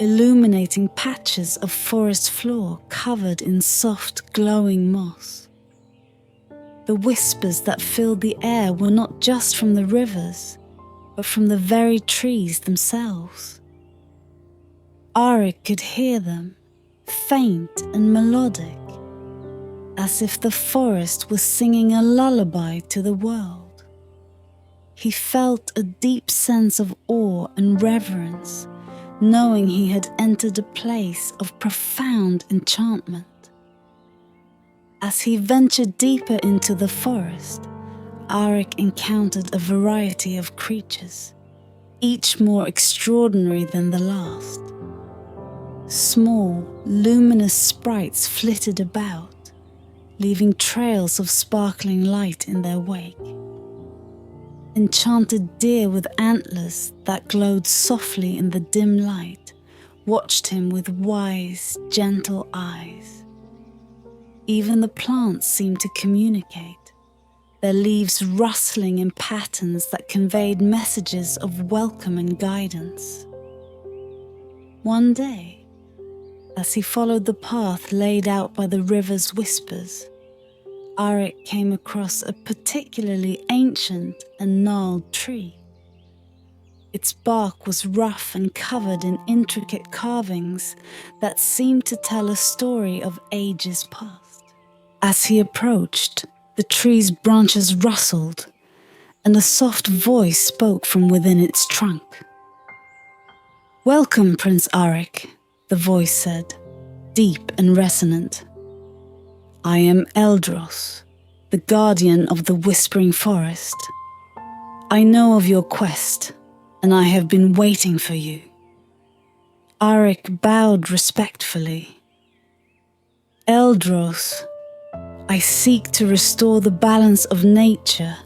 Speaker 1: illuminating patches of forest floor covered in soft, glowing moss. The whispers that filled the air were not just from the rivers, but from the very trees themselves. Arik could hear them, faint and melodic, as if the forest was singing a lullaby to the world. He felt a deep sense of awe and reverence, knowing he had entered a place of profound enchantment. As he ventured deeper into the forest, Arik encountered a variety of creatures, each more extraordinary than the last. Small, luminous sprites flitted about, leaving trails of sparkling light in their wake. Enchanted deer with antlers that glowed softly in the dim light watched him with wise, gentle eyes. Even the plants seemed to communicate, their leaves rustling in patterns that conveyed messages of welcome and guidance. One day, as he followed the path laid out by the river's whispers, Arik came across a particularly ancient and gnarled tree. Its bark was rough and covered in intricate carvings that seemed to tell a story of ages past. As he approached, the tree's branches rustled, and a soft voice spoke from within its trunk. "Welcome, Prince Arik," the voice said, deep and resonant. "I am Eldros, the guardian of the Whispering Forest. I know of your quest, and I have been waiting for you." Arik bowed respectfully. "Eldros, I seek to restore the balance of nature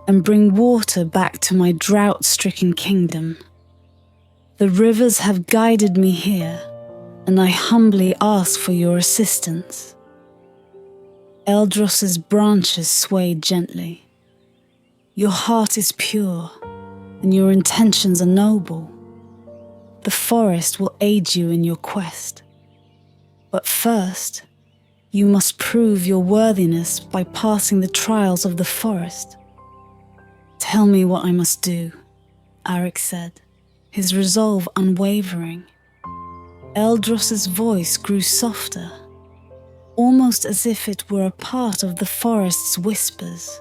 Speaker 1: and bring water back to my drought-stricken kingdom. The rivers have guided me here, and I humbly ask for your assistance." Eldros's branches swayed gently. "Your heart is pure, and your intentions are noble. The forest will aid you in your quest. But first, you must prove your worthiness by passing the trials of the forest." "Tell me what I must do," Arik said, his resolve unwavering. Eldros's voice grew softer, almost as if it were a part of the forest's whispers.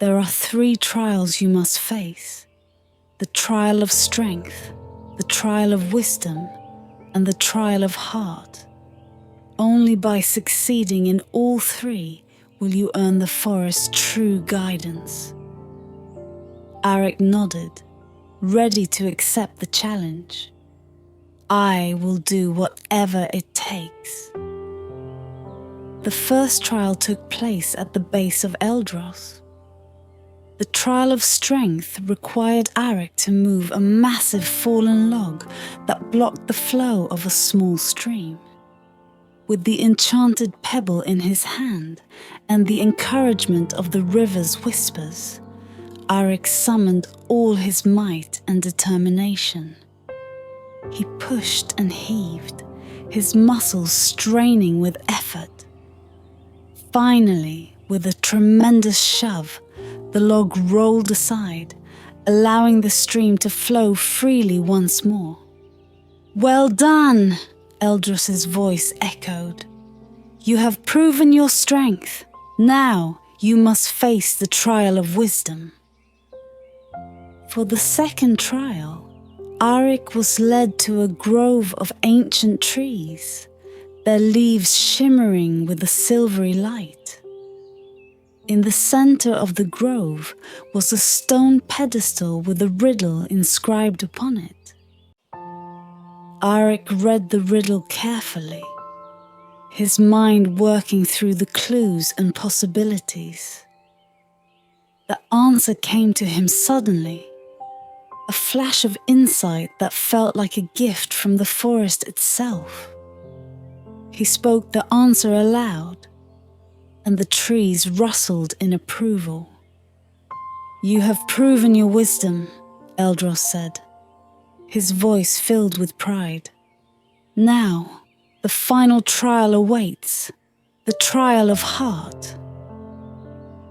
Speaker 1: "There are 3 trials you must face: the trial of strength, the trial of wisdom, and the trial of heart. Only by succeeding in all 3 will you earn the forest's true guidance." Arik nodded, ready to accept the challenge. "I will do whatever it takes." The first trial took place at the base of Eldros. The trial of strength required Arik to move a massive fallen log that blocked the flow of a small stream. With the enchanted pebble in his hand and the encouragement of the river's whispers, Arik summoned all his might and determination. He pushed and heaved, his muscles straining with effort. Finally, with a tremendous shove, the log rolled aside, allowing the stream to flow freely once more. "Well done!" Eldros's voice echoed. "You have proven your strength. Now you must face the trial of wisdom." For the second trial, Arik was led to a grove of ancient trees, their leaves shimmering with a silvery light. In the center of the grove was a stone pedestal with a riddle inscribed upon it. Arik read the riddle carefully, his mind working through the clues and possibilities. The answer came to him suddenly, a flash of insight that felt like a gift from the forest itself. He spoke the answer aloud, and the trees rustled in approval. "You have proven your wisdom," Eldros said, his voice filled with pride. "Now, the final trial awaits, the trial of heart."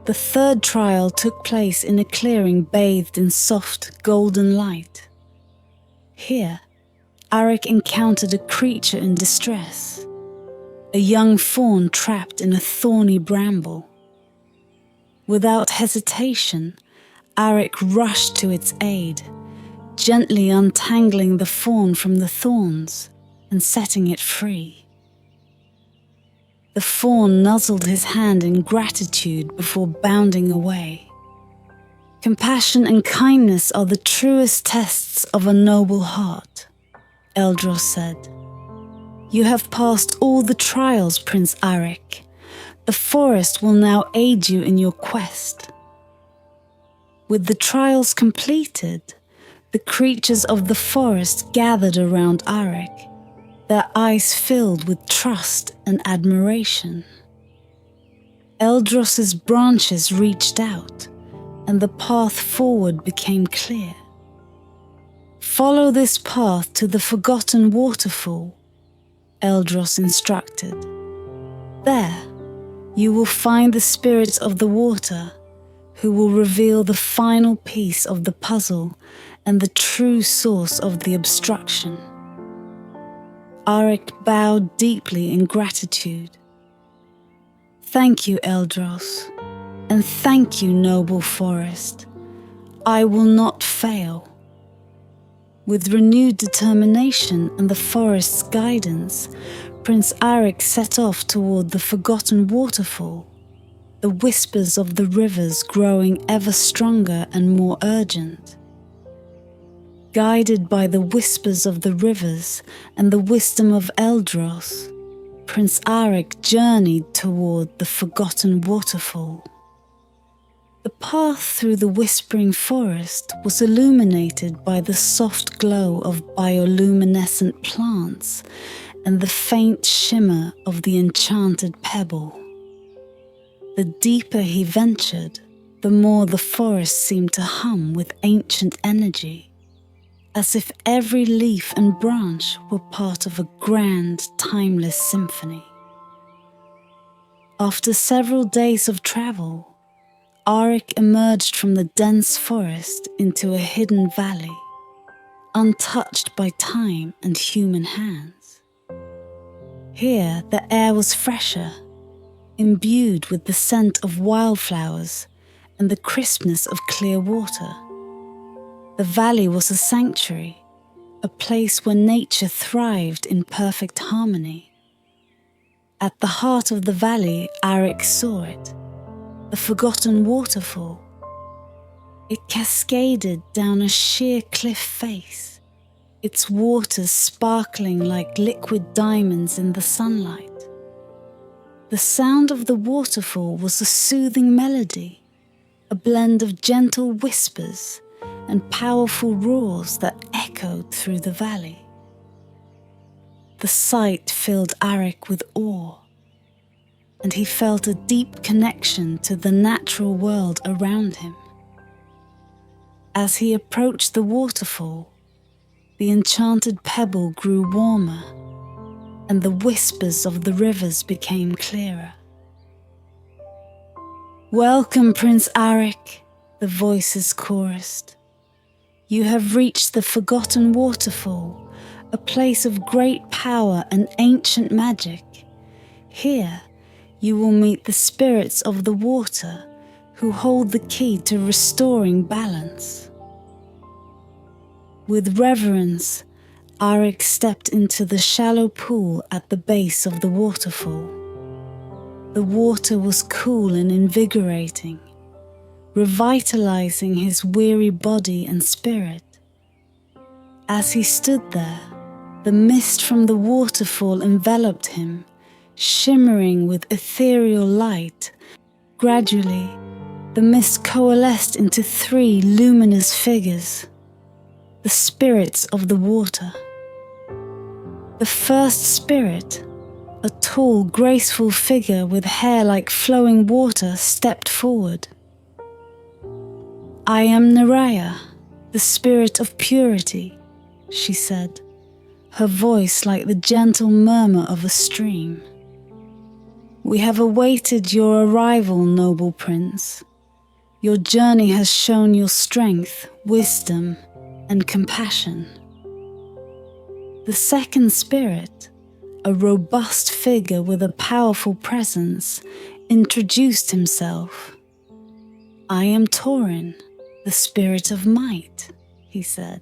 Speaker 1: The third trial took place in a clearing bathed in soft, golden light. Here, Arik encountered a creature in distress, a young fawn trapped in a thorny bramble. Without hesitation, Arik rushed to its aid, gently untangling the fawn from the thorns and setting it free. The fawn nuzzled his hand in gratitude before bounding away. Compassion and kindness are the truest tests of a noble heart, Eldros said. You have passed all the trials, Prince Arik. The forest will now aid you in your quest. With the trials completed, the creatures of the forest gathered around Arik, their eyes filled with trust and admiration. Eldros's branches reached out, and the path forward became clear. Follow this path to the forgotten waterfall, Eldros instructed. There, you will find the spirits of the water, who will reveal the final piece of the puzzle and the true source of the obstruction. Arik bowed deeply in gratitude. Thank you, Eldros, and thank you, noble forest. I will not fail. With renewed determination and the forest's guidance, Prince Arik set off toward the forgotten waterfall, the whispers of the rivers growing ever stronger and more urgent. Guided by the whispers of the rivers and the wisdom of Eldros, Prince Arik journeyed toward the forgotten waterfall. The path through the whispering forest was illuminated by the soft glow of bioluminescent plants and the faint shimmer of the enchanted pebble. The deeper he ventured, the more the forest seemed to hum with ancient energy, as if every leaf and branch were part of a grand, timeless symphony. After several days of travel, Arik emerged from the dense forest into a hidden valley, untouched by time and human hands. Here, the air was fresher, imbued with the scent of wildflowers and the crispness of clear water. The valley was a sanctuary, a place where nature thrived in perfect harmony. At the heart of the valley, Arik saw it, the forgotten waterfall. It cascaded down a sheer cliff face, its waters sparkling like liquid diamonds in the sunlight. The sound of the waterfall was a soothing melody, a blend of gentle whispers and powerful roars that echoed through the valley. The sight filled Arik with awe, and he felt a deep connection to the natural world around him. As he approached the waterfall, the enchanted pebble grew warmer, and the whispers of the rivers became clearer. Welcome, Prince Arik, the voices chorused. You have reached the forgotten waterfall, a place of great power and ancient magic. Here, you will meet the spirits of the water, who hold the key to restoring balance. With reverence, Arik stepped into the shallow pool at the base of the waterfall. The water was cool and invigorating, revitalizing his weary body and spirit. As he stood there, the mist from the waterfall enveloped him, shimmering with ethereal light. Gradually, the mist coalesced into 3 luminous figures, the spirits of the water. The first spirit, a tall, graceful figure with hair like flowing water, stepped forward. I am Naraya, the spirit of purity, she said, her voice like the gentle murmur of a stream. We have awaited your arrival, noble prince. Your journey has shown your strength, wisdom, and compassion. The second spirit, a robust figure with a powerful presence, introduced himself. I am Torin, "The spirit of might," he said,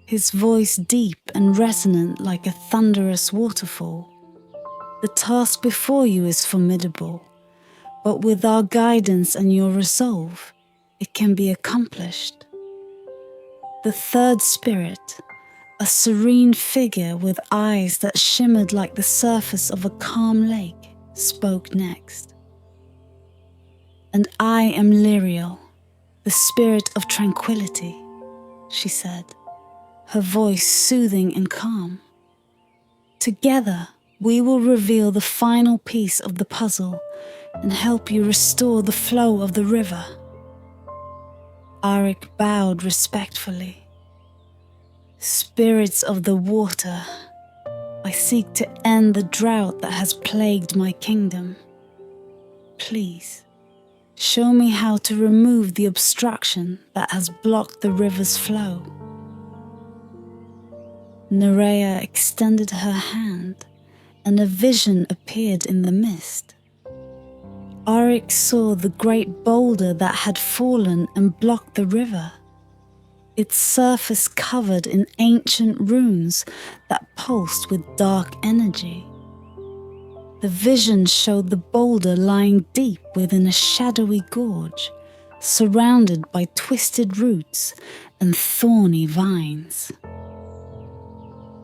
Speaker 1: his voice deep and resonant like a thunderous waterfall. "The task before you is formidable, but with our guidance and your resolve, it can be accomplished." The third spirit, a serene figure with eyes that shimmered like the surface of a calm lake, spoke next. "And I am Lyriel, the spirit of tranquility," she said, her voice soothing and calm. "Together, we will reveal the final piece of the puzzle and help you restore the flow of the river." Arik bowed respectfully. "Spirits of the water, I seek to end the drought that has plagued my kingdom. Please, show me how to remove the obstruction that has blocked the river's flow." Nerea extended her hand, and a vision appeared in the mist. Arik saw the great boulder that had fallen and blocked the river, its surface covered in ancient runes that pulsed with dark energy. The vision showed the boulder lying deep within a shadowy gorge, surrounded by twisted roots and thorny vines.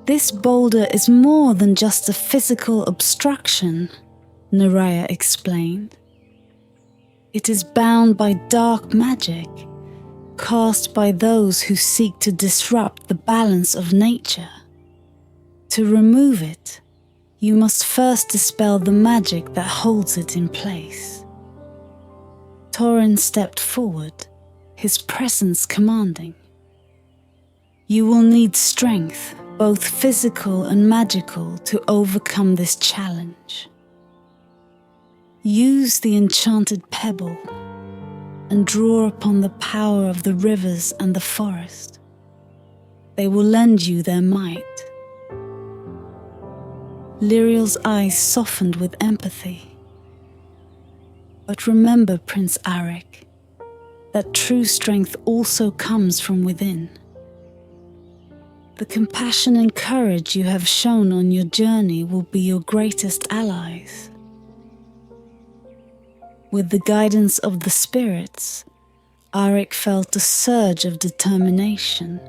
Speaker 1: "This boulder is more than just a physical obstruction," Nerea explained. "It is bound by dark magic, cast by those who seek to disrupt the balance of nature. To remove it, you must first dispel the magic that holds it in place." Torin stepped forward, his presence commanding. "You will need strength, both physical and magical, to overcome this challenge. Use the enchanted pebble and draw upon the power of the rivers and the forest. They will lend you their might." Lyriel's eyes softened with empathy. "But remember, Prince Arik, that true strength also comes from within. The compassion and courage you have shown on your journey will be your greatest allies." With the guidance of the spirits, Arik felt a surge of determination.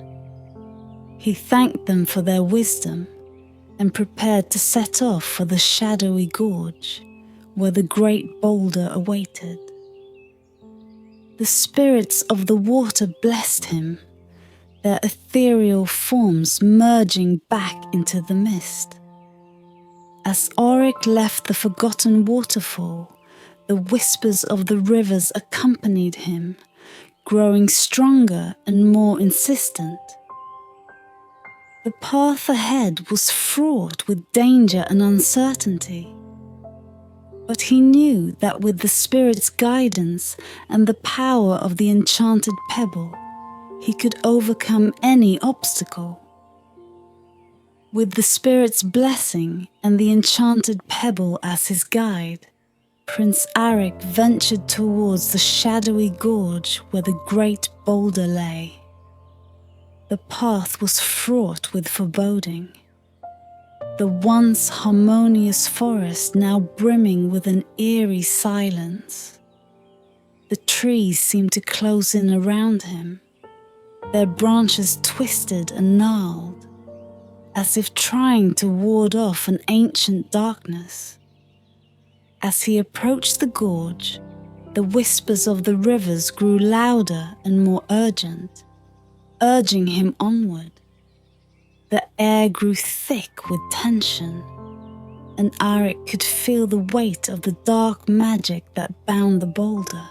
Speaker 1: He thanked them for their wisdom and prepared to set off for the shadowy gorge where the great boulder awaited. The spirits of the water blessed him, their ethereal forms merging back into the mist. As Arik left the forgotten waterfall, the whispers of the rivers accompanied him, growing stronger and more insistent. The path ahead was fraught with danger and uncertainty, but he knew that with the spirit's guidance and the power of the enchanted pebble, he could overcome any obstacle. With the spirit's blessing and the enchanted pebble as his guide, Prince Arik ventured towards the shadowy gorge where the great boulder lay. The path was fraught with foreboding. The once harmonious forest now brimming with an eerie silence. The trees seemed to close in around him, their branches twisted and gnarled, as if trying to ward off an ancient darkness. As he approached the gorge, the whispers of the rivers grew louder and more urgent, urging him onward. The air grew thick with tension, and Arik could feel the weight of the dark magic that bound the boulder.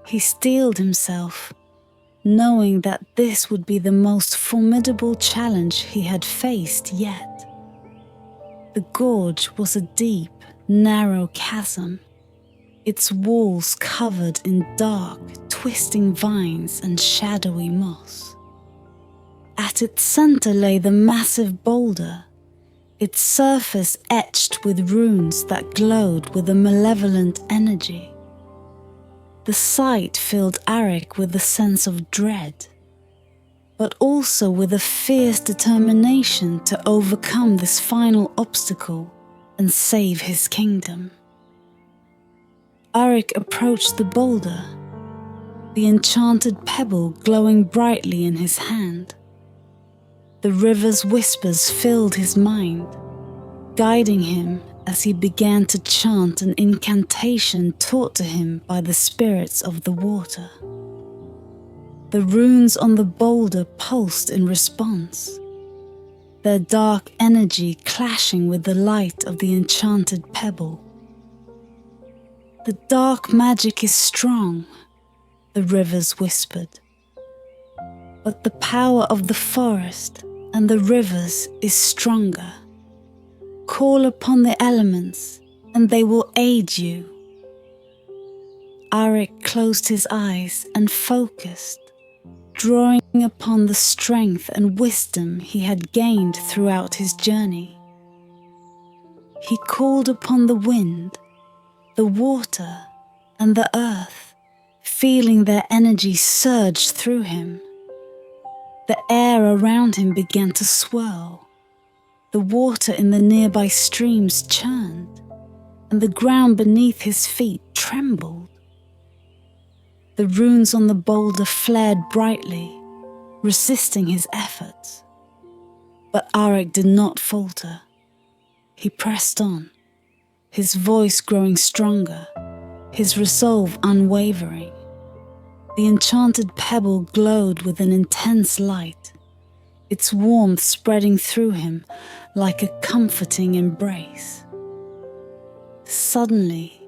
Speaker 1: He steeled himself, knowing that this would be the most formidable challenge he had faced yet. The gorge was a deep, narrow chasm, its walls covered in dark, twisting vines and shadowy moss. At its center lay the massive boulder, its surface etched with runes that glowed with a malevolent energy. The sight filled Arik with a sense of dread, but also with a fierce determination to overcome this final obstacle and save his kingdom. Arik approached the boulder, the enchanted pebble glowing brightly in his hand. The river's whispers filled his mind, guiding him as he began to chant an incantation taught to him by the spirits of the water. The runes on the boulder pulsed in response, their dark energy clashing with the light of the enchanted pebble. "The dark magic is strong," the rivers whispered, "but the power of the forest and the rivers is stronger. Call upon the elements, and they will aid you." Arik closed his eyes and focused, drawing upon the strength and wisdom he had gained throughout his journey. He called upon the wind, the water, and the earth, feeling their energy surge through him. The air around him began to swirl. The water in the nearby streams churned, and the ground beneath his feet trembled. The runes on the boulder flared brightly, resisting his efforts. But Arik did not falter. He pressed on, his voice growing stronger, his resolve unwavering. The enchanted pebble glowed with an intense light, its warmth spreading through him like a comforting embrace. Suddenly,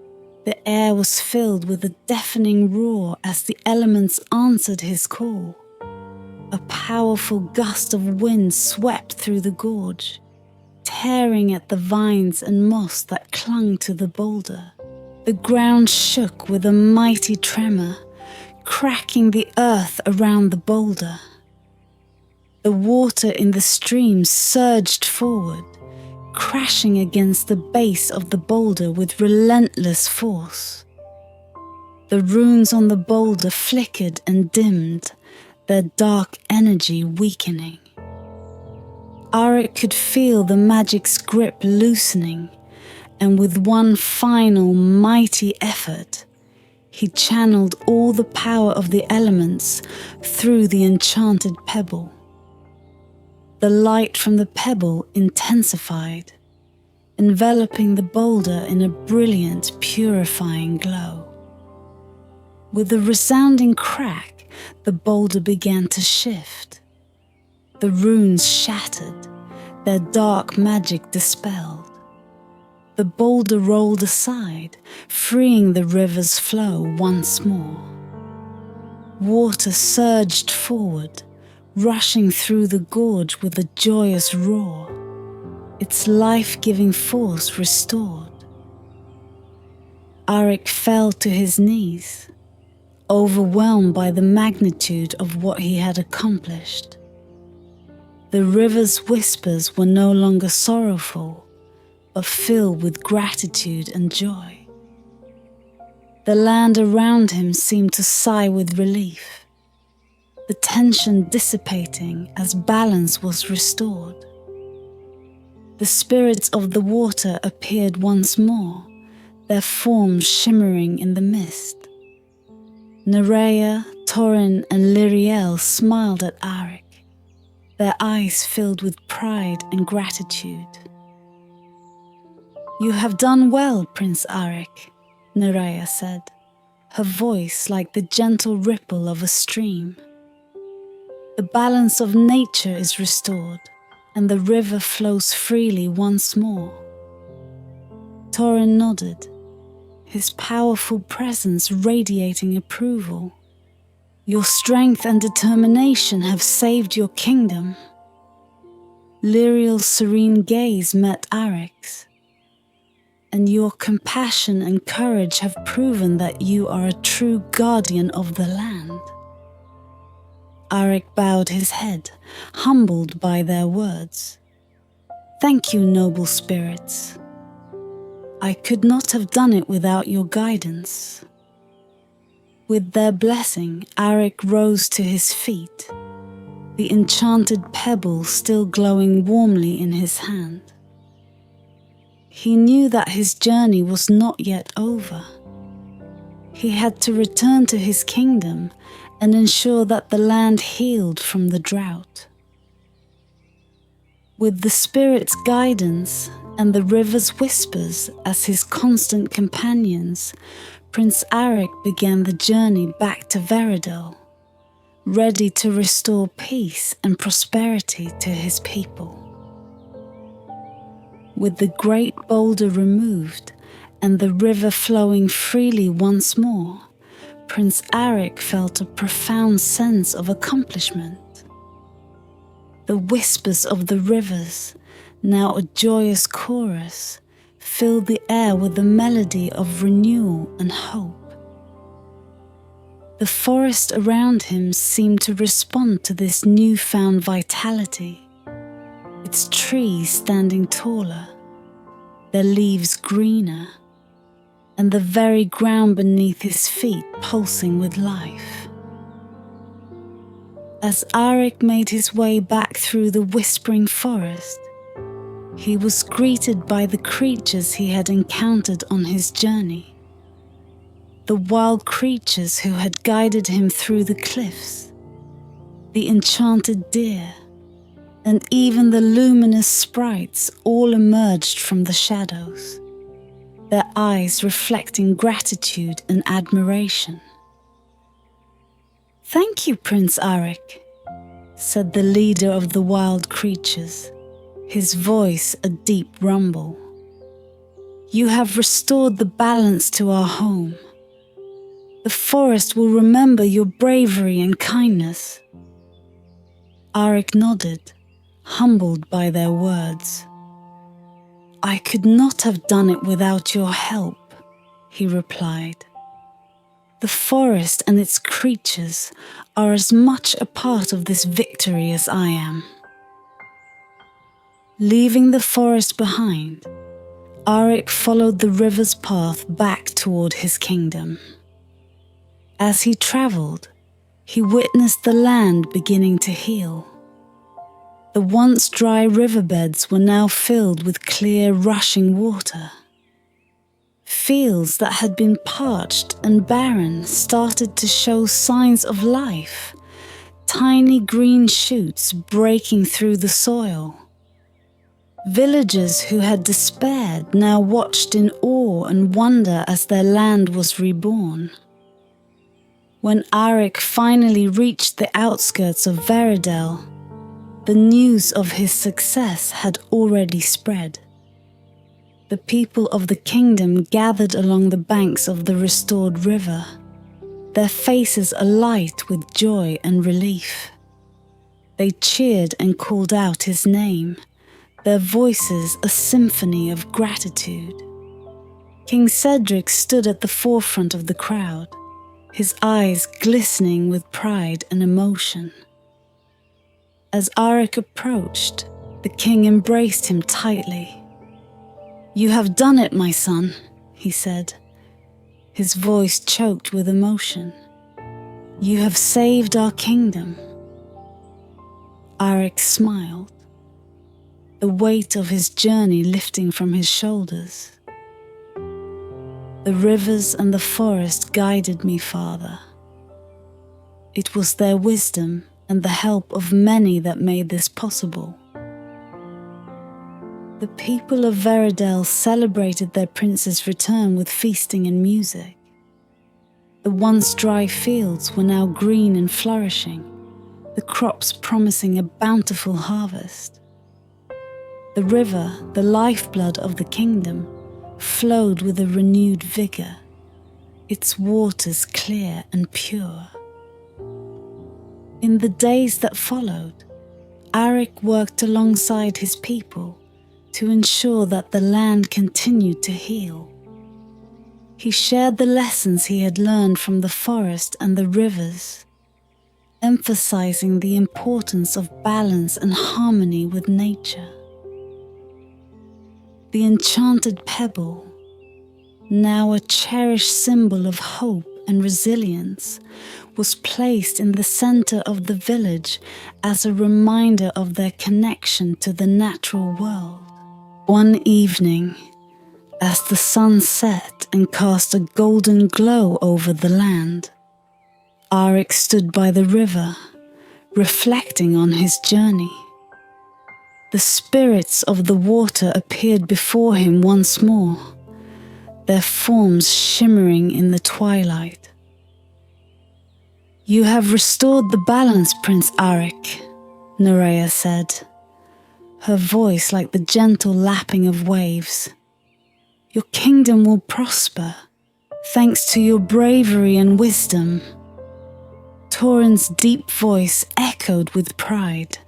Speaker 1: the air was filled with a deafening roar as the elements answered his call. A powerful gust of wind swept through the gorge, tearing at the vines and moss that clung to the boulder. The ground shook with a mighty tremor, cracking the earth around the boulder. The water in the stream surged forward, crashing against the base of the boulder with relentless force. The runes on the boulder flickered and dimmed, their dark energy weakening. Arik could feel the magic's grip loosening, and with one final mighty effort, he channeled all the power of the elements through the enchanted pebble. The light from the pebble intensified, enveloping the boulder in a brilliant, purifying glow. With a resounding crack, the boulder began to shift. The runes shattered, their dark magic dispelled. The boulder rolled aside, freeing the river's flow once more. Water surged forward, rushing through the gorge with a joyous roar, its life-giving force restored. Arik fell to his knees, overwhelmed by the magnitude of what he had accomplished. The river's whispers were no longer sorrowful, but filled with gratitude and joy. The land around him seemed to sigh with relief, the tension dissipating as balance was restored. The spirits of the water appeared once more, their forms shimmering in the mist. Nerea, Torin, and Lyriel smiled at Arik, their eyes filled with pride and gratitude. "You have done well, Prince Arik," Nerea said, her voice like the gentle ripple of a stream. "The balance of nature is restored, and the river flows freely once more." Torin nodded, his powerful presence radiating approval. "Your strength and determination have saved your kingdom." Lyriel's serene gaze met Arik's. "And your compassion and courage have proven that you are a true guardian of the land." Arik bowed his head, humbled by their words. "Thank you, noble spirits. I could not have done it without your guidance." With their blessing, Arik rose to his feet, the enchanted pebble still glowing warmly in his hand. He knew that his journey was not yet over. He had to return to his kingdom and ensure that the land healed from the drought. With the spirit's guidance and the river's whispers as his constant companions, Prince Arik began the journey back to Veridel, ready to restore peace and prosperity to his people. With the great boulder removed and the river flowing freely once more, Prince Arik felt a profound sense of accomplishment. The whispers of the rivers, now a joyous chorus, filled the air with the melody of renewal and hope. The forest around him seemed to respond to this newfound vitality, its trees standing taller, their leaves greener, and the very ground beneath his feet pulsing with life. As Arik made his way back through the whispering forest, he was greeted by the creatures he had encountered on his journey. The wild creatures who had guided him through the cliffs, the enchanted deer, and even the luminous sprites all emerged from the shadows, their eyes reflecting gratitude and admiration. "Thank you, Prince Arik," said the leader of the wild creatures, his voice a deep rumble. "You have restored the balance to our home. The forest will remember your bravery and kindness." Arik nodded, humbled by their words. "I could not have done it without your help," he replied. "The forest and its creatures are as much a part of this victory as I am." Leaving the forest behind, Arik followed the river's path back toward his kingdom. As he traveled, he witnessed the land beginning to heal. The once dry riverbeds were now filled with clear, rushing water. Fields that had been parched and barren started to show signs of life, tiny green shoots breaking through the soil. Villagers who had despaired now watched in awe and wonder as their land was reborn. When Arik finally reached the outskirts of Veridel, the news of his success had already spread. The people of the kingdom gathered along the banks of the restored river, their faces alight with joy and relief. They cheered and called out his name, their voices a symphony of gratitude. King Cedric stood at the forefront of the crowd, his eyes glistening with pride and emotion. As Arik approached, the king embraced him tightly. "You have done it, my son," he said, his voice choked with emotion. "You have saved our kingdom." Arik smiled, the weight of his journey lifting from his shoulders. "The rivers and the forest guided me, Father. It was their wisdom and the help of many that made this possible." The people of Veridel celebrated their prince's return with feasting and music. The once dry fields were now green and flourishing, the crops promising a bountiful harvest. The river, the lifeblood of the kingdom, flowed with a renewed vigor, its waters clear and pure. In the days that followed, Arik worked alongside his people to ensure that the land continued to heal. He shared the lessons he had learned from the forest and the rivers, emphasizing the importance of balance and harmony with nature. The enchanted pebble, now a cherished symbol of hope and resilience, was placed in the center of the village as a reminder of their connection to the natural world. One evening, as the sun set and cast a golden glow over the land, Arik stood by the river, reflecting on his journey. The spirits of the water appeared before him once more, their forms shimmering in the twilight. "You have restored the balance, Prince Arik," Nerea said, her voice like the gentle lapping of waves. "Your kingdom will prosper, thanks to your bravery and wisdom." Tauren's deep voice echoed with pride.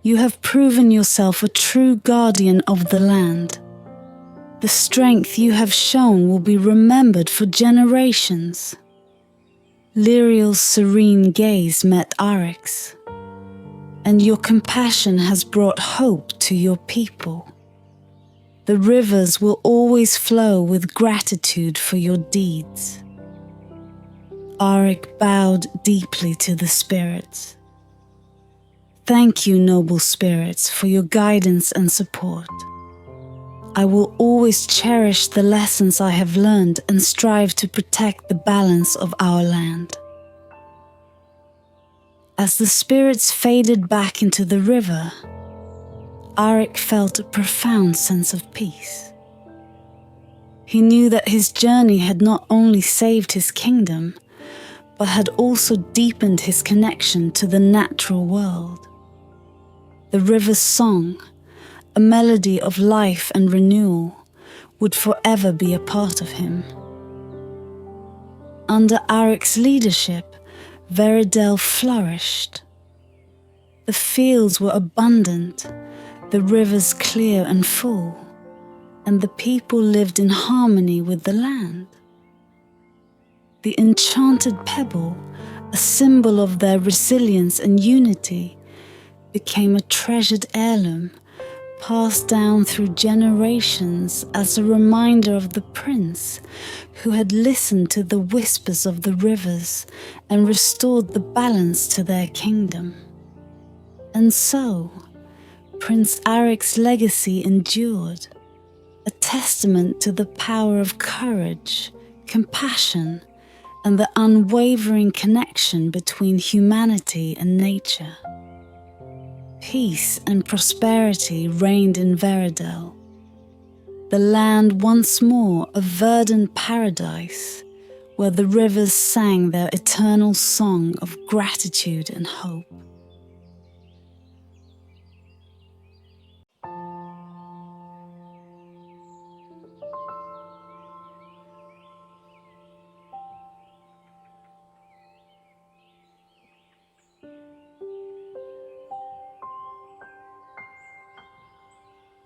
Speaker 1: "You have proven yourself a true guardian of the land. The strength you have shown will be remembered for generations." Lyriel's serene gaze met Arik's. "And your compassion has brought hope to your people. The rivers will always flow with gratitude for your deeds." Arik bowed deeply to the spirits. "Thank you, noble spirits, for your guidance and support. I will always cherish the lessons I have learned and strive to protect the balance of our land." As the spirits faded back into the river, Arik felt a profound sense of peace. He knew that his journey had not only saved his kingdom, but had also deepened his connection to the natural world. The river's song, a melody of life and renewal, would forever be a part of him. Under Arik's leadership, Veridel flourished. The fields were abundant, the rivers clear and full, and the people lived in harmony with the land. The enchanted pebble, a symbol of their resilience and unity, became a treasured heirloom, passed down through generations as a reminder of the prince who had listened to the whispers of the rivers and restored the balance to their kingdom. And so, Prince Arik's legacy endured, a testament to the power of courage, compassion, and the unwavering connection between humanity and nature. Peace and prosperity reigned in Veridel, the land once more a verdant paradise where the rivers sang their eternal song of gratitude and hope.